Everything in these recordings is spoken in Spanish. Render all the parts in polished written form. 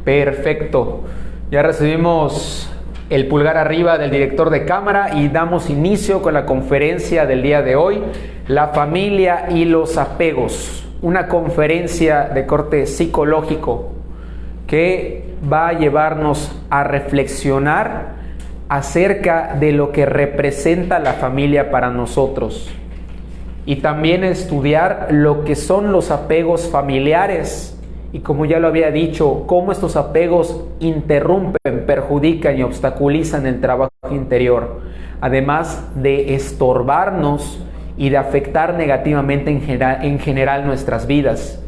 Perfecto. Ya recibimos el pulgar arriba del director de cámara y damos inicio con la conferencia del día de hoy, la familia y los apegos. Una conferencia de corte psicológico que va a llevarnos a reflexionar acerca de lo que representa la familia para nosotros y también estudiar lo que son los apegos familiares y, como ya lo había dicho, cómo estos apegos interrumpen, perjudican y obstaculizan el trabajo interior, además de estorbarnos y de afectar negativamente en general nuestras vidas.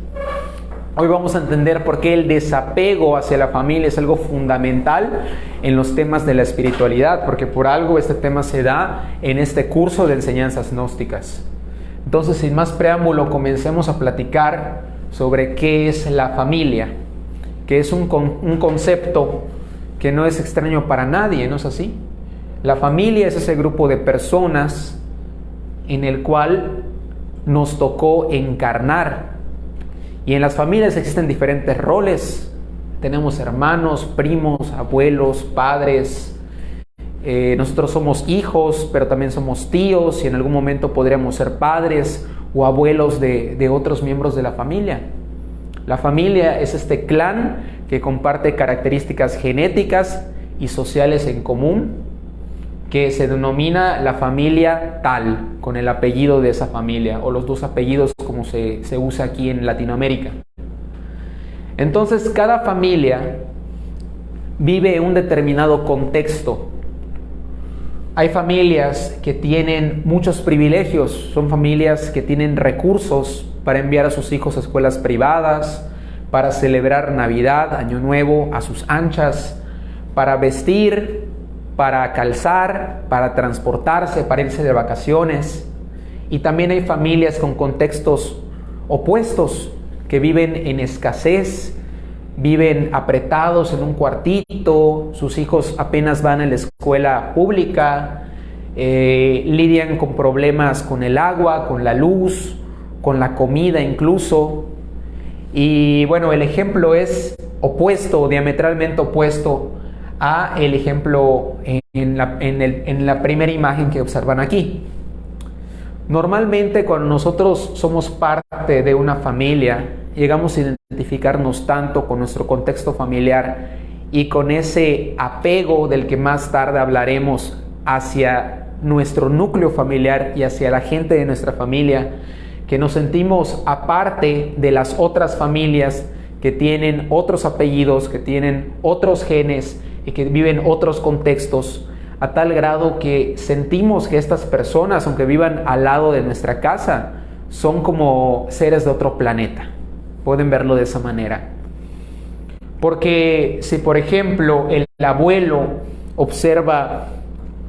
Hoy vamos a entender por qué el desapego hacia la familia es algo fundamental en los temas de la espiritualidad, porque por algo este tema se da en este curso de enseñanzas gnósticas. Entonces, sin más preámbulo, comencemos a platicar sobre qué es la familia, que es un concepto que no es extraño para nadie, ¿no es así? La familia es ese grupo de personas en el cual nos tocó encarnar. Y en las familias existen diferentes roles. Tenemos hermanos, primos, abuelos, padres. Nosotros somos hijos, pero también somos tíos y en algún momento podríamos ser padres o abuelos de otros miembros de la familia. La familia es este clan que comparte características genéticas y sociales en común, que se denomina la familia tal, con el apellido de esa familia, o los dos apellidos como se usa aquí en Latinoamérica. Entonces, cada familia vive un determinado contexto. Hay familias que tienen muchos privilegios, son familias que tienen recursos para enviar a sus hijos a escuelas privadas, para celebrar Navidad, Año Nuevo a sus anchas, para vestir, para calzar, para transportarse, para irse de vacaciones. Y también hay familias con contextos opuestos que viven en escasez, viven apretados en un cuartito, sus hijos apenas van a la escuela pública, lidian con problemas con el agua, con la luz, con la comida incluso. Y bueno, el ejemplo es opuesto, diametralmente opuesto a el ejemplo en la primera imagen que observan aquí. Normalmente cuando nosotros somos parte de una familia, llegamos a identificarnos tanto con nuestro contexto familiar y con ese apego del que más tarde hablaremos hacia nuestro núcleo familiar y hacia la gente de nuestra familia, que nos sentimos aparte de las otras familias que tienen otros apellidos, que tienen otros genes y que viven otros contextos, a tal grado que sentimos que estas personas, aunque vivan al lado de nuestra casa, son como seres de otro planeta. Pueden verlo de esa manera. Porque si, por ejemplo, el abuelo observa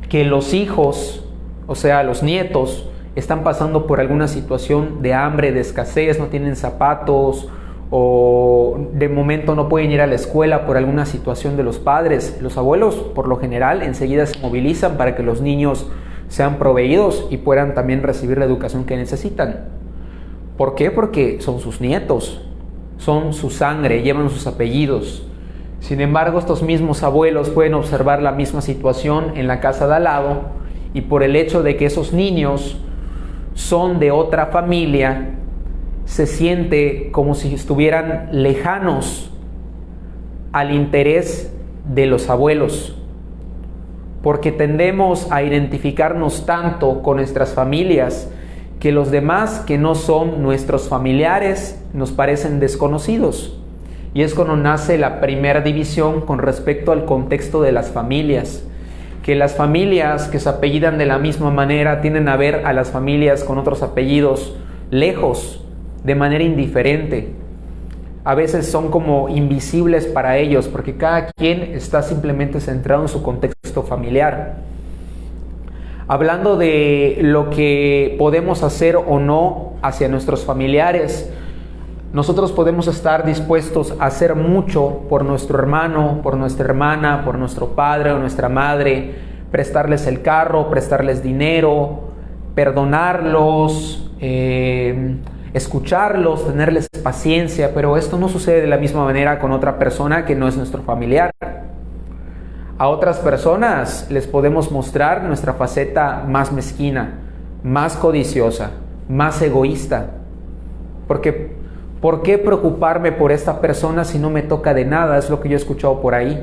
que los hijos, o sea, los nietos, están pasando por alguna situación de hambre, de escasez, no tienen zapatos, o de momento no pueden ir a la escuela por alguna situación de los padres, los abuelos por lo general enseguida se movilizan para que los niños sean proveídos y puedan también recibir la educación que necesitan. ¿Por qué? Porque son sus nietos, son su sangre, llevan sus apellidos. Sin embargo, estos mismos abuelos pueden observar la misma situación en la casa de al lado y por el hecho de que esos niños son de otra familia, se siente como si estuvieran lejanos al interés de los abuelos, porque tendemos a identificarnos tanto con nuestras familias que los demás que no son nuestros familiares nos parecen desconocidos. Y es cuando nace la primera división con respecto al contexto de las familias, que las familias que se apellidan de la misma manera tienden a ver a las familias con otros apellidos lejos, de manera indiferente. A veces son como invisibles para ellos porque cada quien está simplemente centrado en su contexto familiar. Hablando de lo que podemos hacer o no hacia nuestros familiares, nosotros podemos estar dispuestos a hacer mucho por nuestro hermano, por nuestra hermana, por nuestro padre o nuestra madre, prestarles el carro, prestarles dinero, perdonarlos, escucharlos, tenerles paciencia, pero esto no sucede de la misma manera con otra persona que no es nuestro familiar. A otras personas les podemos mostrar nuestra faceta más mezquina, más codiciosa, más egoísta. Porque, ¿por qué preocuparme por esta persona si no me toca de nada? Es lo que yo he escuchado por ahí.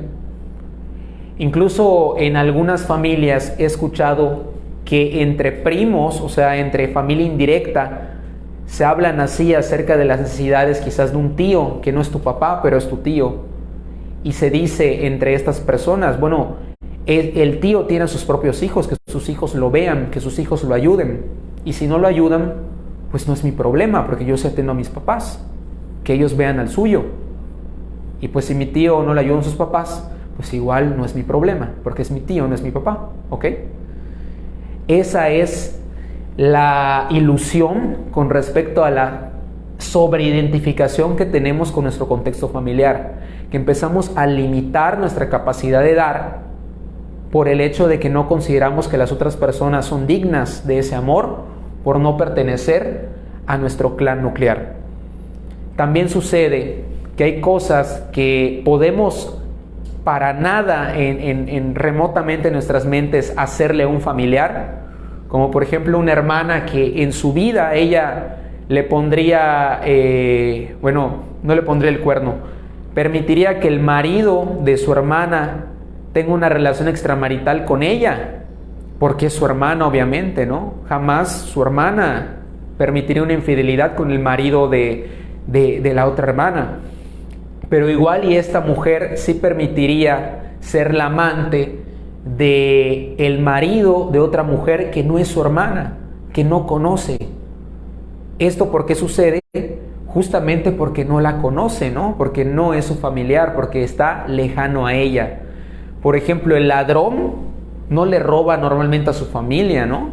Incluso en algunas familias he escuchado que entre primos, o sea, entre familia indirecta, se hablan así acerca de las necesidades quizás de un tío, que no es tu papá, pero es tu tío. Y se dice entre estas personas, bueno, el tío tiene a sus propios hijos, que sus hijos lo vean, que sus hijos lo ayuden. Y si no lo ayudan, pues no es mi problema, porque yo sí atiendo a mis papás, que ellos vean al suyo. Y pues si mi tío no le ayuda a sus papás, pues igual no es mi problema, porque es mi tío, no es mi papá, ¿ok? Esa es la ilusión con respecto a la sobreidentificación que tenemos con nuestro contexto familiar, que empezamos a limitar nuestra capacidad de dar por el hecho de que no consideramos que las otras personas son dignas de ese amor por no pertenecer a nuestro clan nuclear. También sucede que hay cosas que podemos para nada remotamente en nuestras mentes hacerle a un familiar, como por ejemplo una hermana que en su vida ella le pondría, no le pondría el cuerno, permitiría que el marido de su hermana tenga una relación extramarital con ella, porque es su hermana obviamente, ¿no? Jamás su hermana permitiría una infidelidad con el marido de la otra hermana. Pero igual y esta mujer sí permitiría ser la amante de el marido de otra mujer que no es su hermana, que no conoce. ¿Esto por qué sucede? Justamente porque no la conoce, ¿no? Porque no es su familiar, porque está lejano a ella. Por ejemplo, el ladrón no le roba normalmente a su familia, ¿no?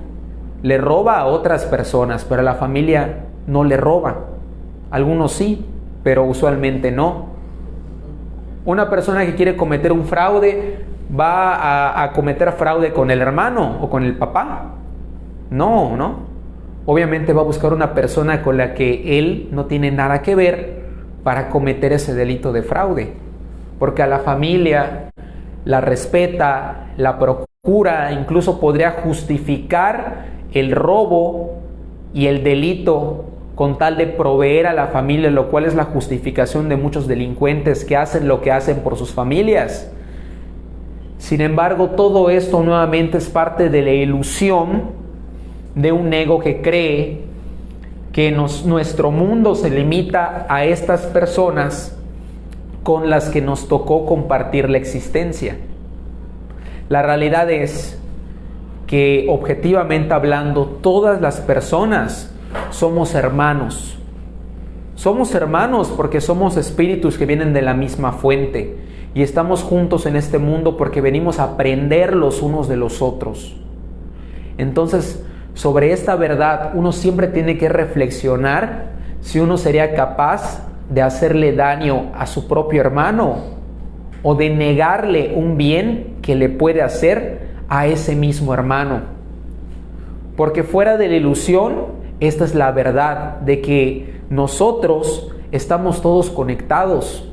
Le roba a otras personas, pero a la familia no le roba. Algunos sí, pero usualmente no. Una persona que quiere cometer un fraude va a cometer fraude con el hermano o con el papá. No. Obviamente va a buscar una persona con la que él no tiene nada que ver para cometer ese delito de fraude. Porque a la familia la respeta, la procura, incluso podría justificar el robo y el delito con tal de proveer a la familia, lo cual es la justificación de muchos delincuentes que hacen lo que hacen por sus familias. Sin embargo, todo esto nuevamente es parte de la ilusión de un ego que cree que nuestro mundo se limita a estas personas con las que nos tocó compartir la existencia. La realidad es que, objetivamente hablando, todas las personas somos hermanos. Somos hermanos porque somos espíritus que vienen de la misma fuente y estamos juntos en este mundo porque venimos a aprender los unos de los otros. Entonces, sobre esta verdad uno siempre tiene que reflexionar si uno sería capaz de hacerle daño a su propio hermano o de negarle un bien que le puede hacer a ese mismo hermano. Porque fuera de la ilusión, esta es la verdad de que nosotros estamos todos conectados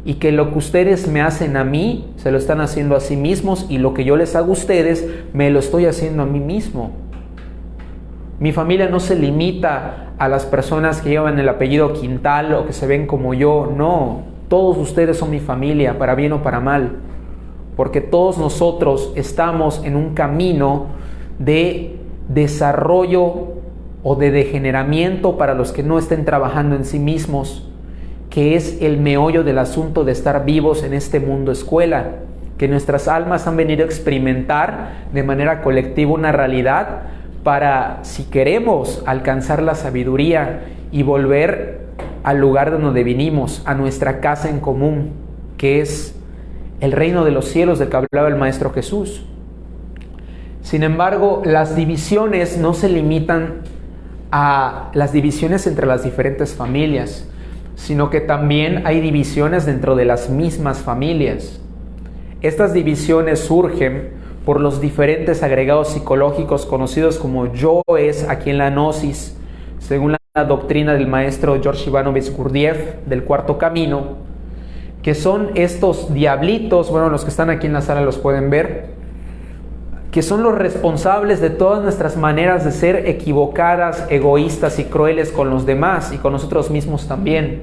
y que lo que ustedes me hacen a mí, se lo están haciendo a sí mismos, y lo que yo les hago a ustedes, me lo estoy haciendo a mí mismo. Mi familia no se limita a las personas que llevan el apellido Quintal o que se ven como yo, no. Todos ustedes son mi familia, para bien o para mal, porque todos nosotros estamos en un camino de desarrollo o de degeneramiento para los que no estén trabajando en sí mismos, que es el meollo del asunto de estar vivos en este mundo escuela, que nuestras almas han venido a experimentar de manera colectiva una realidad para, si queremos alcanzar la sabiduría y volver al lugar de donde vinimos, a nuestra casa en común, que es el reino de los cielos del que hablaba el Maestro Jesús. Sin embargo, las divisiones no se limitan a las divisiones entre las diferentes familias, sino que también hay divisiones dentro de las mismas familias. Estas divisiones surgen por los diferentes agregados psicológicos conocidos como yoes aquí en la gnosis, según la doctrina del maestro George Ivanovich Gurdjieff del Cuarto Camino, que son estos diablitos, bueno, los que están aquí en la sala los pueden ver, que son los responsables de todas nuestras maneras de ser equivocadas, egoístas y crueles con los demás y con nosotros mismos también.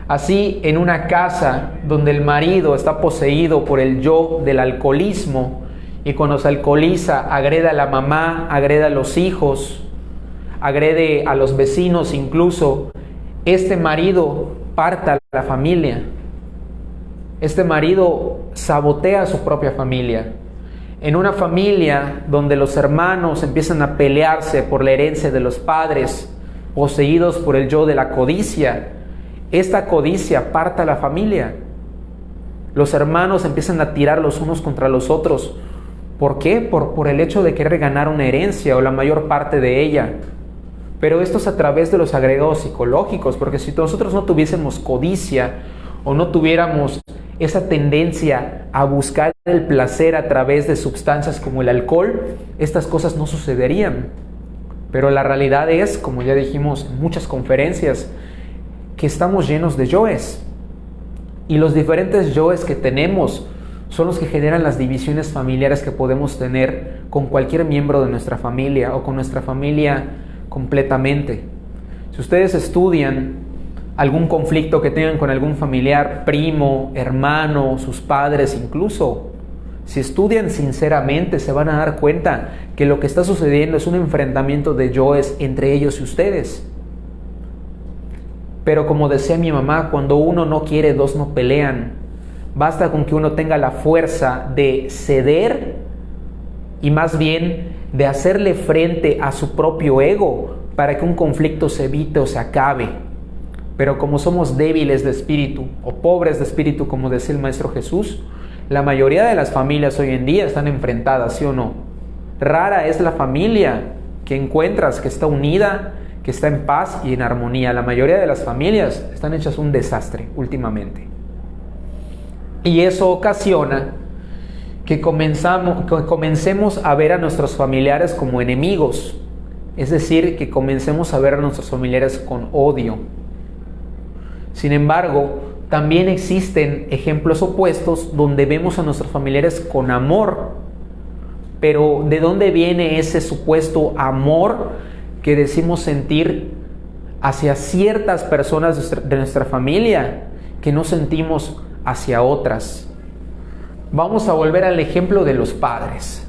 Así, en una casa donde el marido está poseído por el yo del alcoholismo y cuando se alcoholiza agrede a la mamá, agrede a los hijos, agrede a los vecinos incluso, este marido parta la familia. Este marido sabotea a su propia familia. En una familia donde los hermanos empiezan a pelearse por la herencia de los padres, poseídos por el yo de la codicia, esta codicia parta la familia. Los hermanos empiezan a tirar los unos contra los otros. ¿Por qué? Por el hecho de querer ganar una herencia o la mayor parte de ella. Pero esto es a través de los agregados psicológicos, porque si nosotros no tuviésemos codicia o no tuviéramos esa tendencia a buscar el placer a través de sustancias como el alcohol, estas cosas no sucederían. Pero la realidad es, como ya dijimos en muchas conferencias, que estamos llenos de yoes. Y los diferentes yoes que tenemos son los que generan las divisiones familiares que podemos tener con cualquier miembro de nuestra familia o con nuestra familia completamente. Si ustedes estudian algún conflicto que tengan con algún familiar, primo, hermano, sus padres incluso, si estudian sinceramente se van a dar cuenta que lo que está sucediendo es un enfrentamiento de yoes entre ellos y ustedes. Pero como decía mi mamá, cuando uno no quiere, dos no pelean. Basta con que uno tenga la fuerza de ceder y más bien de hacerle frente a su propio ego para que un conflicto se evite o se acabe. Pero como somos débiles de espíritu o pobres de espíritu, como decía el Maestro Jesús, la mayoría de las familias hoy en día están enfrentadas, ¿sí o no? Rara es la familia que encuentras que está unida, que está en paz y en armonía. La mayoría de las familias están hechas un desastre últimamente. Y eso ocasiona que comencemos a ver a nuestros familiares como enemigos. Es decir, que comencemos a ver a nuestros familiares con odio. Sin embargo, también existen ejemplos opuestos donde vemos a nuestros familiares con amor. Pero ¿de dónde viene ese supuesto amor que decimos sentir hacia ciertas personas de nuestra familia que no sentimos hacia otras? Vamos a volver al ejemplo de los padres.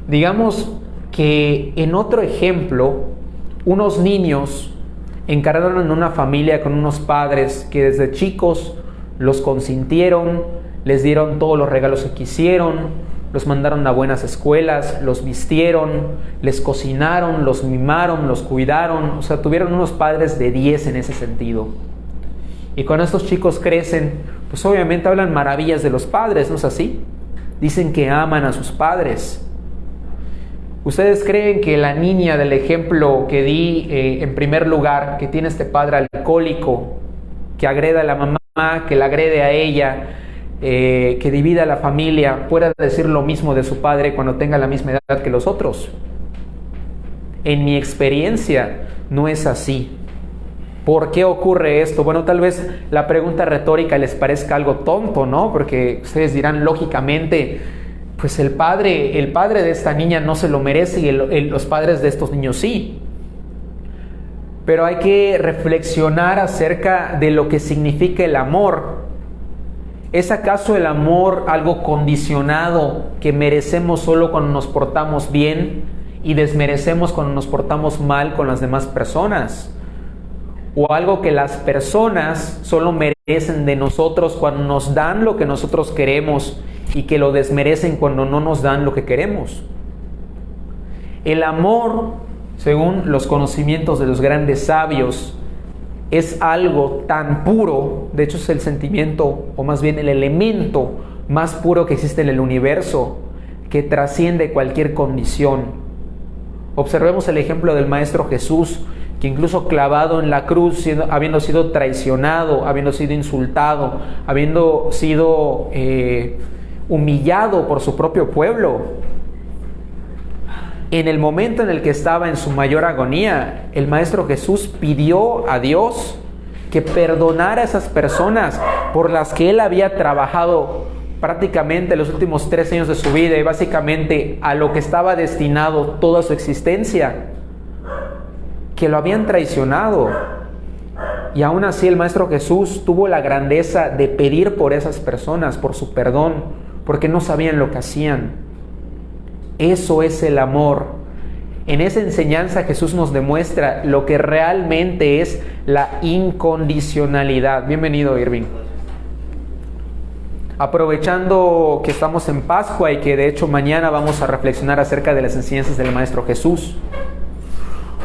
Digamos que en otro ejemplo, unos niños encarnaron en una familia con unos padres que desde chicos los consintieron, les dieron todos los regalos que quisieron, los mandaron a buenas escuelas, los vistieron, les cocinaron, los mimaron, los cuidaron. O sea, tuvieron unos padres de 10 en ese sentido. Y cuando estos chicos crecen, pues obviamente hablan maravillas de los padres, ¿no es así? Dicen que aman a sus padres. ¿Ustedes creen que la niña del ejemplo que di en primer lugar, que tiene este padre alcohólico, que agrede a la mamá, que la agrede a ella, que divida a la familia, pueda decir lo mismo de su padre cuando tenga la misma edad que los otros? En mi experiencia no es así. ¿Por qué ocurre esto? Bueno, tal vez la pregunta retórica les parezca algo tonto, ¿no? Porque ustedes dirán lógicamente, pues el padre de esta niña no se lo merece y los padres de estos niños sí. Pero hay que reflexionar acerca de lo que significa el amor. ¿Es acaso el amor algo condicionado que merecemos solo cuando nos portamos bien y desmerecemos cuando nos portamos mal con las demás personas? ¿O algo que las personas solo merecen de nosotros cuando nos dan lo que nosotros queremos y que lo desmerecen cuando no nos dan lo que queremos? El amor, según los conocimientos de los grandes sabios, es algo tan puro, de hecho es el sentimiento, o más bien el elemento más puro que existe en el universo, que trasciende cualquier condición. Observemos el ejemplo del Maestro Jesús, que incluso clavado en la cruz, habiendo sido traicionado, habiendo sido insultado, habiendo sido humillado por su propio pueblo, en el momento en el que estaba en su mayor agonía, el Maestro Jesús pidió a Dios que perdonara a esas personas por las que Él había trabajado prácticamente los últimos 3 años de su vida y básicamente a lo que estaba destinado toda su existencia, que lo habían traicionado. Y aún así el Maestro Jesús tuvo la grandeza de pedir por esas personas, por su perdón, porque no sabían lo que hacían. Eso es el amor. En esa enseñanza Jesús nos demuestra lo que realmente es la incondicionalidad. Bienvenido, Irving. Aprovechando que estamos en Pascua y que de hecho mañana vamos a reflexionar acerca de las enseñanzas del Maestro Jesús.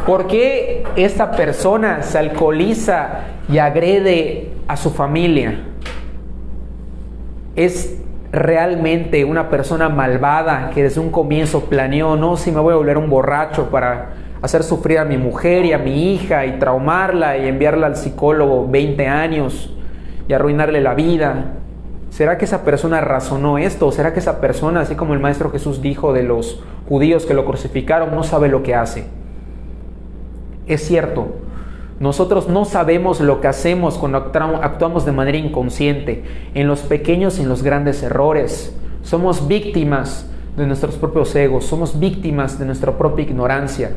¿Por qué esta persona se alcoholiza y agrede a su familia? ¿Es realmente una persona malvada que desde un comienzo planeó, no, si me voy a volver un borracho para hacer sufrir a mi mujer y a mi hija y traumarla y enviarla al psicólogo 20 años y arruinarle la vida? ¿Será que esa persona razonó esto? ¿O será que esa persona, así como el Maestro Jesús dijo de los judíos que lo crucificaron, no sabe lo que hace? Es cierto, nosotros no sabemos lo que hacemos cuando actuamos de manera inconsciente, en los pequeños y en los grandes errores. Somos víctimas de nuestros propios egos, somos víctimas de nuestra propia ignorancia.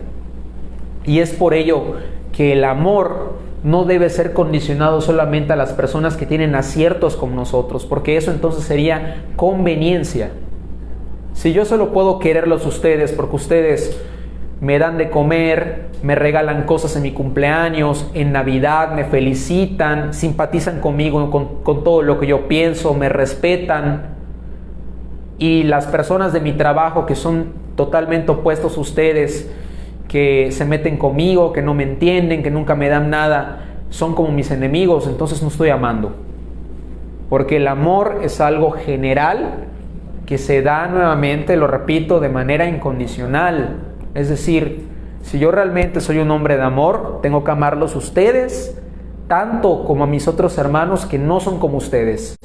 Y es por ello que el amor no debe ser condicionado solamente a las personas que tienen aciertos con nosotros, porque eso entonces sería conveniencia. Si yo solo puedo quererlos a ustedes porque ustedes me dan de comer, me regalan cosas en mi cumpleaños, en Navidad, me felicitan, simpatizan conmigo con todo lo que yo pienso, me respetan, y las personas de mi trabajo que son totalmente opuestos a ustedes, que se meten conmigo, que no me entienden, que nunca me dan nada, son como mis enemigos, entonces no estoy amando. Porque el amor es algo general que se da, nuevamente, lo repito, de manera incondicional. Es decir, si yo realmente soy un hombre de amor, tengo que amarlos a ustedes, tanto como a mis otros hermanos que no son como ustedes,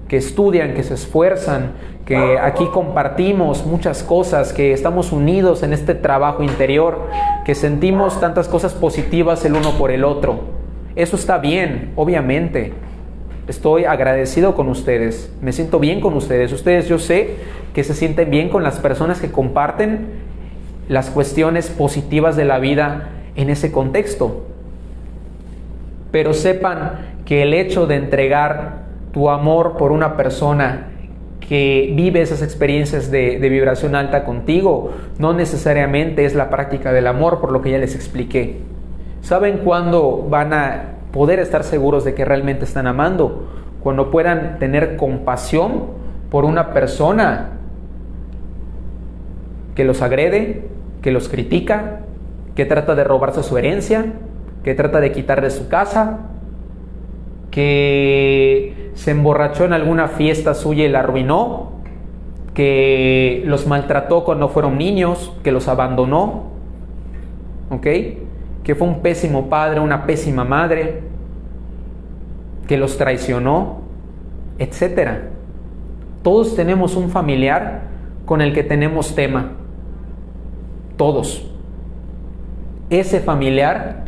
que estudian, que se esfuerzan, que aquí compartimos muchas cosas, que estamos unidos en este trabajo interior, que sentimos tantas cosas positivas el uno por el otro. Eso está bien, obviamente. Estoy agradecido con ustedes, me siento bien con ustedes. Ustedes, yo sé que se sienten bien con las personas que comparten las cuestiones positivas de la vida en ese contexto. Pero sepan que el hecho de entregar tu amor por una persona que vive esas experiencias de vibración alta contigo, no necesariamente es la práctica del amor, por lo que ya les expliqué. ¿Saben cuándo van a poder estar seguros de que realmente están amando? Cuando puedan tener compasión por una persona que los agrede, que los critica, que trata de robarse su herencia, que trata de quitarle su casa, que se emborrachó en alguna fiesta suya y la arruinó, que los maltrató cuando fueron niños, que los abandonó, ¿ok? Que fue un pésimo padre, una pésima madre, que los traicionó, etcétera. Todos tenemos un familiar con el que tenemos tema. Todos. Ese familiar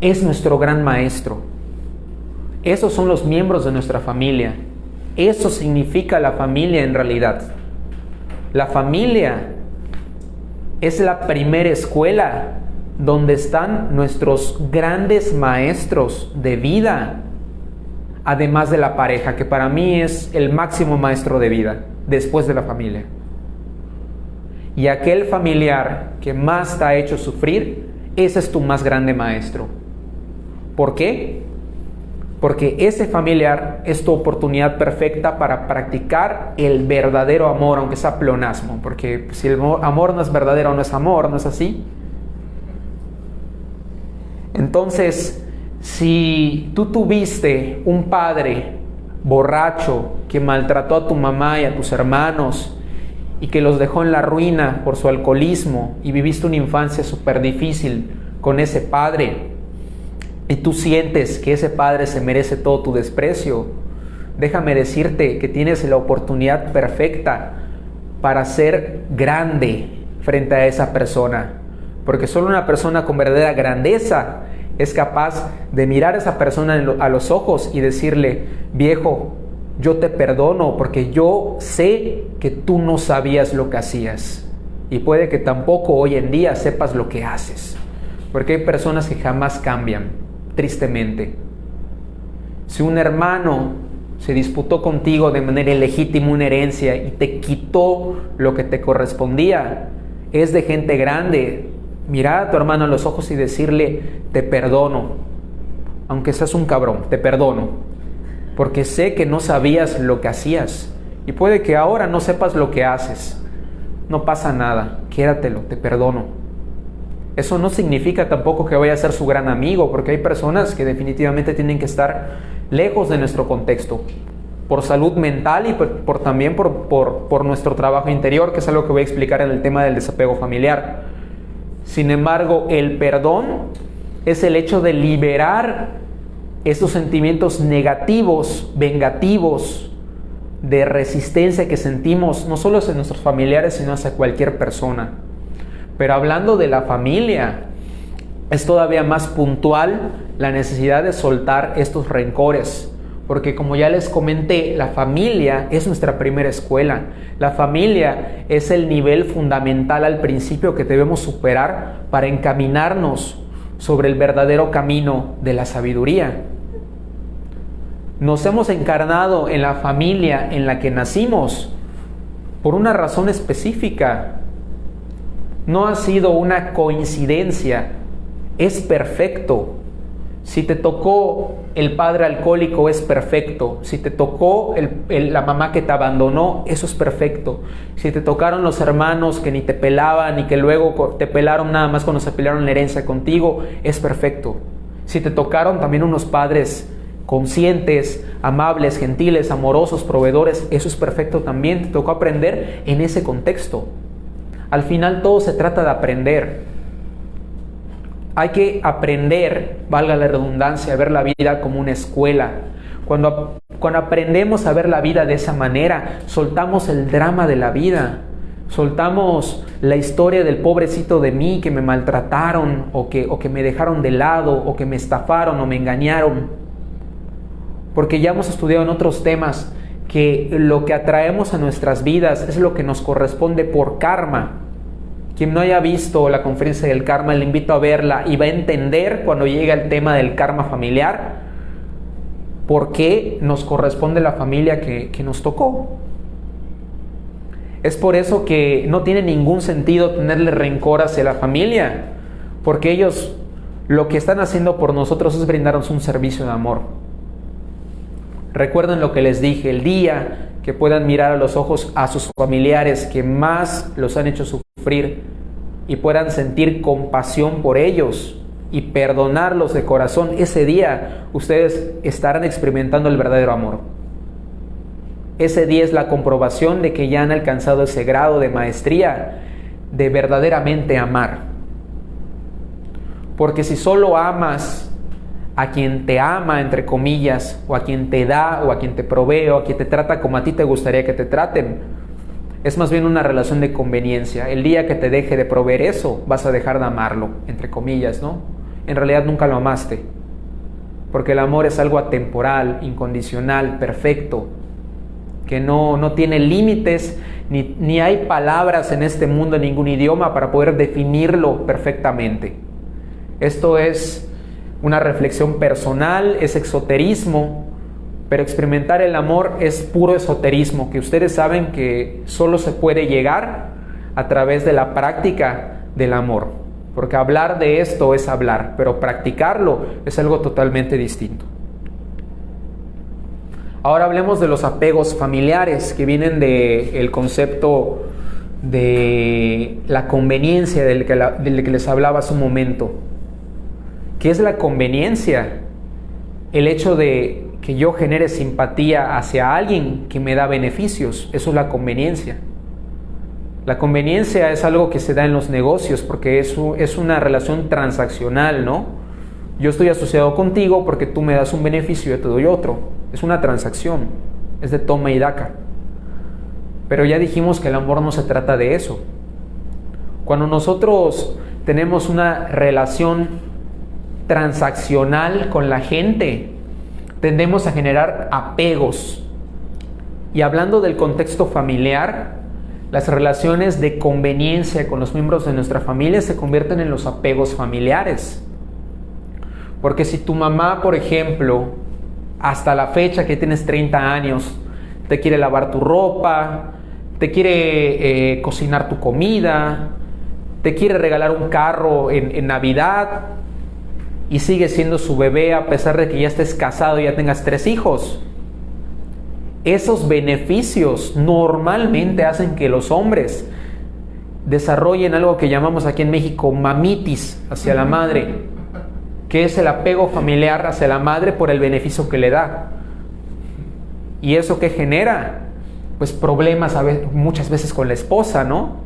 es nuestro gran maestro. Esos son los miembros de nuestra familia. Eso significa la familia en realidad. La familia es la primera escuela donde están nuestros grandes maestros de vida, además de la pareja, que para mí es el máximo maestro de vida, después de la familia. Y aquel familiar que más te ha hecho sufrir, ese es tu más grande maestro. ¿Por qué? Porque ese familiar es tu oportunidad perfecta para practicar el verdadero amor, aunque sea pleonasmo, porque si el amor no es verdadero, no es amor, ¿no es así? Entonces, si tú tuviste un padre borracho que maltrató a tu mamá y a tus hermanos y que los dejó en la ruina por su alcoholismo y viviste una infancia súper difícil con ese padre, y tú sientes que ese padre se merece todo tu desprecio, déjame decirte que tienes la oportunidad perfecta para ser grande, frente a esa persona. Porque solo una persona con verdadera grandeza es capaz de mirar a esa persona a los ojos y decirle: viejo, yo te perdono porque yo sé que tú no sabías lo que hacías. Y puede que tampoco hoy en día sepas lo que haces. Porque hay personas que jamás cambian, tristemente. Si un hermano se disputó contigo de manera ilegítima una herencia y te quitó lo que te correspondía, es de gente grande mirar a tu hermano a los ojos y decirle: te perdono, aunque seas un cabrón, te perdono, porque sé que no sabías lo que hacías y puede que ahora no sepas lo que haces. No pasa nada, quédatelo, te perdono. Eso no significa tampoco que vaya a ser su gran amigo, porque hay personas que definitivamente tienen que estar lejos de nuestro contexto, por salud mental y también por nuestro trabajo interior, que es algo que voy a explicar en el tema del desapego familiar. Sin embargo, el perdón es el hecho de liberar esos sentimientos negativos, vengativos, de resistencia que sentimos, no solo hacia nuestros familiares, sino hacia cualquier persona. Pero hablando de la familia, es todavía más puntual la necesidad de soltar estos rencores. Porque como ya les comenté, la familia es nuestra primera escuela. La familia es el nivel fundamental al principio que debemos superar para encaminarnos sobre el verdadero camino de la sabiduría. Nos hemos encarnado en la familia en la que nacimos por una razón específica. No ha sido una coincidencia, es perfecto. Si te tocó el padre alcohólico, es perfecto. Si te tocó la mamá que te abandonó, eso es perfecto. Si te tocaron los hermanos que ni te pelaban y que luego te pelaron nada más cuando se pelearon la herencia contigo, es perfecto. Si te tocaron también unos padres conscientes, amables, gentiles, amorosos, proveedores, eso es perfecto también. Te tocó aprender en ese contexto. Al final todo se trata de aprender. Hay que aprender, valga la redundancia, a ver la vida como una escuela. Cuando aprendemos a ver la vida de esa manera, soltamos el drama de la vida. Soltamos la historia del pobrecito de mí que me maltrataron o que me dejaron de lado o que me estafaron o me engañaron. Porque ya hemos estudiado en otros temas que lo que atraemos a nuestras vidas es lo que nos corresponde por karma. Quien no haya visto la conferencia del karma, le invito a verla y va a entender cuando llegue el tema del karma familiar por qué nos corresponde la familia que nos tocó. Es por eso que no tiene ningún sentido tenerle rencor hacia la familia, porque ellos lo que están haciendo por nosotros es brindarnos un servicio de amor. Recuerden lo que les dije: el día que puedan mirar a los ojos a sus familiares que más los han hecho sufrir y puedan sentir compasión por ellos y perdonarlos de corazón, ese día ustedes estarán experimentando el verdadero amor. Ese día es la comprobación de que ya han alcanzado ese grado de maestría de verdaderamente amar. Porque si solo amas a quien te ama, entre comillas, o a quien te da, o a quien te provee, o a quien te trata como a ti te gustaría que te traten, es más bien una relación de conveniencia. El día que te deje de proveer eso, vas a dejar de amarlo, entre comillas, ¿no? En realidad nunca lo amaste, porque el amor es algo atemporal, incondicional, perfecto, que no tiene límites, ni hay palabras en este mundo, en ningún idioma, para poder definirlo perfectamente. Esto es una reflexión personal, es exoterismo, pero experimentar el amor es puro esoterismo, que ustedes saben que solo se puede llegar a través de la práctica del amor, porque hablar de esto es hablar, pero practicarlo es algo totalmente distinto. Ahora hablemos de los apegos familiares, que vienen del concepto de la conveniencia del que les hablaba hace un momento. ¿Qué es la conveniencia? El hecho de que yo genere simpatía hacia alguien que me da beneficios. Eso es la conveniencia. La conveniencia es algo que se da en los negocios porque es una relación transaccional, ¿no? Yo estoy asociado contigo porque tú me das un beneficio y yo te doy otro. Es una transacción, es de toma y daca. Pero ya dijimos que el amor no se trata de eso. Cuando nosotros tenemos una relación transaccional con la gente, tendemos a generar apegos. Y hablando del contexto familiar, las relaciones de conveniencia con los miembros de nuestra familia se convierten en los apegos familiares. Porque si tu mamá, por ejemplo, hasta la fecha que tienes 30 años, te quiere lavar tu ropa, te quiere cocinar tu comida, te quiere regalar un carro en Navidad, y sigue siendo su bebé a pesar de que ya estés casado y ya tengas 3 hijos. Esos beneficios normalmente hacen que los hombres desarrollen algo que llamamos aquí en México mamitis hacia la madre, que es el apego familiar hacia la madre por el beneficio que le da. ¿Y eso qué genera? Pues problemas muchas veces con la esposa, ¿no?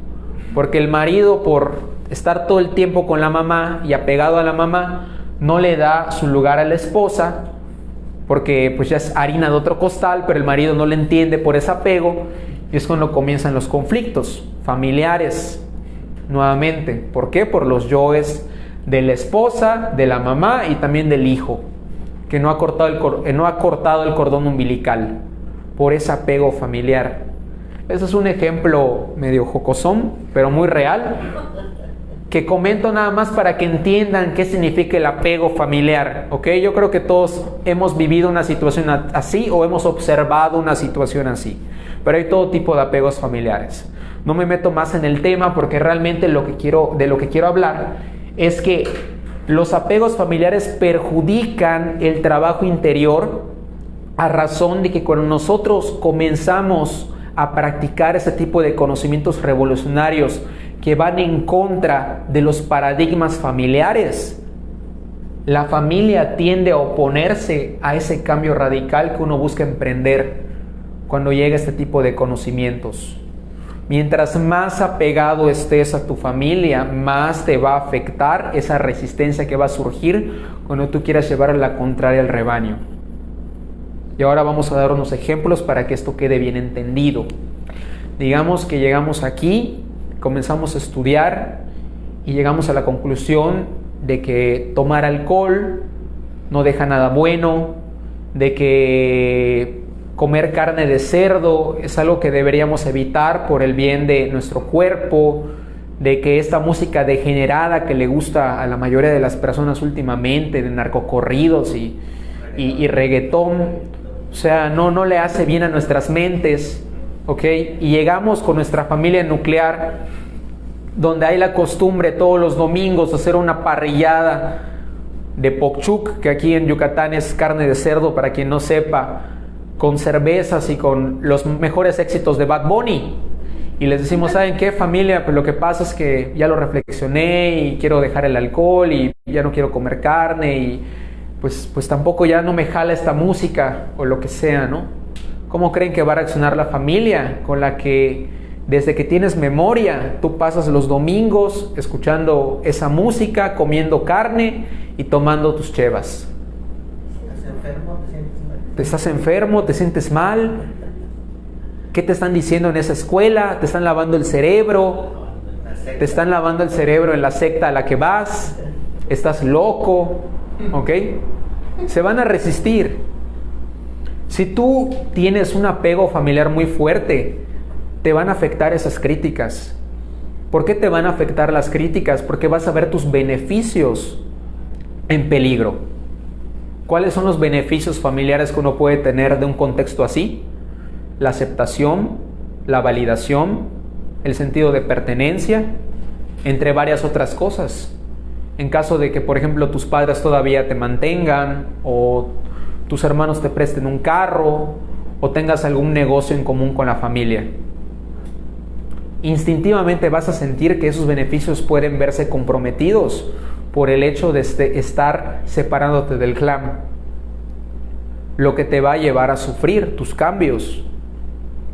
Porque el marido, por estar todo el tiempo con la mamá y apegado a la mamá, no le da su lugar a la esposa, porque pues ya es harina de otro costal, pero el marido no le entiende por ese apego, y es cuando comienzan los conflictos familiares nuevamente. ¿Por qué? Por los yoes de la esposa, de la mamá y también del hijo, que no ha cortado el cordón umbilical por ese apego familiar. Ese es un ejemplo medio jocosón, pero muy real, que comento nada más para que entiendan qué significa el apego familiar, ¿ok? Yo creo que todos hemos vivido una situación así o hemos observado una situación así, pero hay todo tipo de apegos familiares. No me meto más en el tema porque realmente de lo que quiero hablar es que los apegos familiares perjudican el trabajo interior a razón de que cuando nosotros comenzamos a practicar ese tipo de conocimientos revolucionarios que van en contra de los paradigmas familiares, la familia tiende a oponerse a ese cambio radical que uno busca emprender cuando llega este tipo de conocimientos. Mientras más apegado estés a tu familia, más te va a afectar esa resistencia que va a surgir cuando tú quieras llevar a la contraria al rebaño. Y ahora vamos a dar unos ejemplos para que esto quede bien entendido. Digamos que llegamos aquí, comenzamos a estudiar y llegamos a la conclusión de que tomar alcohol no deja nada bueno, de que comer carne de cerdo es algo que deberíamos evitar por el bien de nuestro cuerpo, de que esta música degenerada que le gusta a la mayoría de las personas últimamente, de narcocorridos y reggaetón, o sea, no le hace bien a nuestras mentes, ¿ok? Y llegamos con nuestra familia nuclear, donde hay la costumbre todos los domingos hacer una parrillada de pokchuk, que aquí en Yucatán es carne de cerdo, para quien no sepa, con cervezas y con los mejores éxitos de Bad Bunny. Y les decimos, ¿saben qué, familia? Pues lo que pasa es que ya lo reflexioné y quiero dejar el alcohol y ya no quiero comer carne y pues tampoco ya no me jala esta música o lo que sea, ¿no? ¿Cómo creen que va a reaccionar la familia con la que desde que tienes memoria tú pasas los domingos escuchando esa música, comiendo carne y tomando tus chevas? ¿Estás enfermo? ¿Te sientes mal? ¿Qué te están diciendo en esa escuela? ¿Te están lavando el cerebro? ¿Te están lavando el cerebro en la secta a la que vas? ¿Estás loco? ¿Ok? Se van a resistir. Si tú tienes un apego familiar muy fuerte, te van a afectar esas críticas. ¿Por qué te van a afectar las críticas? Porque vas a ver tus beneficios en peligro. ¿Cuáles son los beneficios familiares que uno puede tener de un contexto así? La aceptación, la validación, el sentido de pertenencia, entre varias otras cosas. En caso de que, por ejemplo, tus padres todavía te mantengan, o tus hermanos te presten un carro, o tengas algún negocio en común con la familia. Instintivamente vas a sentir que esos beneficios pueden verse comprometidos por el hecho de estar separándote del clan, lo que te va a llevar a sufrir tus cambios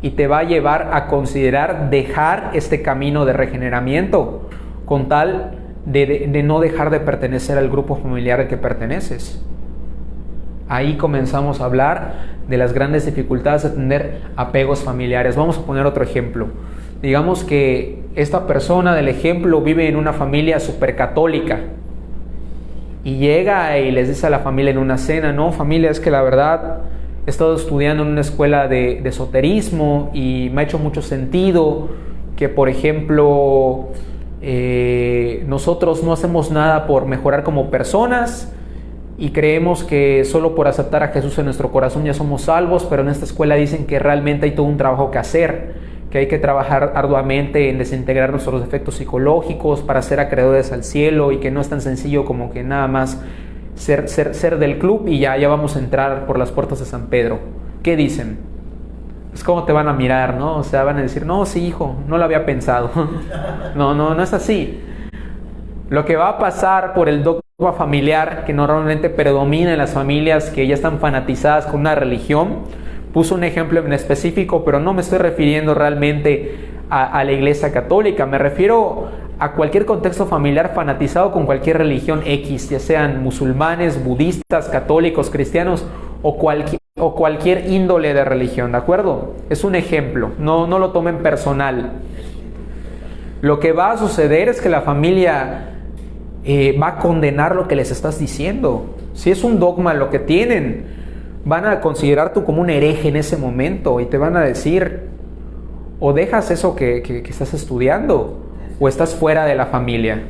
y te va a llevar a considerar dejar este camino de regeneramiento con tal de no dejar de pertenecer al grupo familiar al que perteneces. Ahí comenzamos a hablar de las grandes dificultades de tener apegos familiares. Vamos a poner otro ejemplo. Digamos que esta persona del ejemplo vive en una familia supercatólica y llega y les dice a la familia en una cena: no, familia, es que la verdad he estado estudiando en una escuela de esoterismo y me ha hecho mucho sentido que, por ejemplo, nosotros no hacemos nada por mejorar como personas y creemos que solo por aceptar a Jesús en nuestro corazón ya somos salvos, pero en esta escuela dicen que realmente hay todo un trabajo que hacer, que hay que trabajar arduamente en desintegrar nuestros defectos psicológicos para ser acreedores al cielo, y que no es tan sencillo como que nada más ser del club y ya vamos a entrar por las puertas de San Pedro. ¿Qué dicen? Pues cómo te van a mirar, ¿no? O sea, van a decir: no, sí, hijo, no lo había pensado. No es así. Lo que va a pasar por el dogma familiar que normalmente predomina en las familias que ya están fanatizadas con una religión. Puso un ejemplo en específico, pero no me estoy refiriendo realmente a la Iglesia Católica. Me refiero a cualquier contexto familiar fanatizado con cualquier religión X, ya sean musulmanes, budistas, católicos, cristianos o cualquier índole de religión, ¿de acuerdo? Es un ejemplo, no lo tomen personal. Lo que va a suceder es que la familia va a condenar lo que les estás diciendo. Si es un dogma lo que tienen, van a considerar tú como un hereje en ese momento y te van a decir: o dejas eso que estás estudiando o estás fuera de la familia.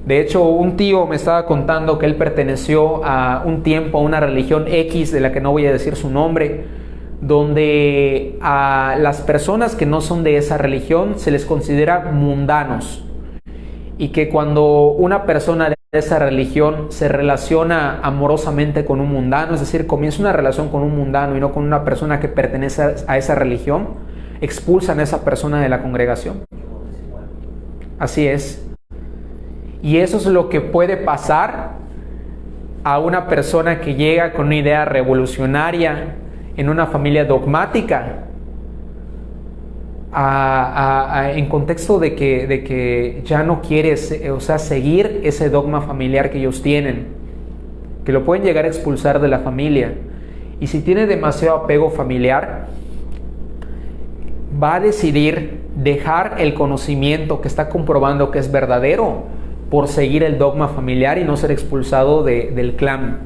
De hecho, un tío me estaba contando que él perteneció a un tiempo a una religión X, de la que no voy a decir su nombre, donde a las personas que no son de esa religión se les considera mundanos, y que cuando una persona de esa religión se relaciona amorosamente con un mundano, es decir, comienza una relación con un mundano y no con una persona que pertenece a esa religión, expulsan a esa persona de la congregación. Así es. Y eso es lo que puede pasar a una persona que llega con una idea revolucionaria en una familia dogmática, en contexto de que ya no quieres, seguir ese dogma familiar que ellos tienen, que lo pueden llegar a expulsar de la familia. Y si tiene demasiado apego familiar, va a decidir dejar el conocimiento que está comprobando que es verdadero por seguir el dogma familiar y no ser expulsado del clan.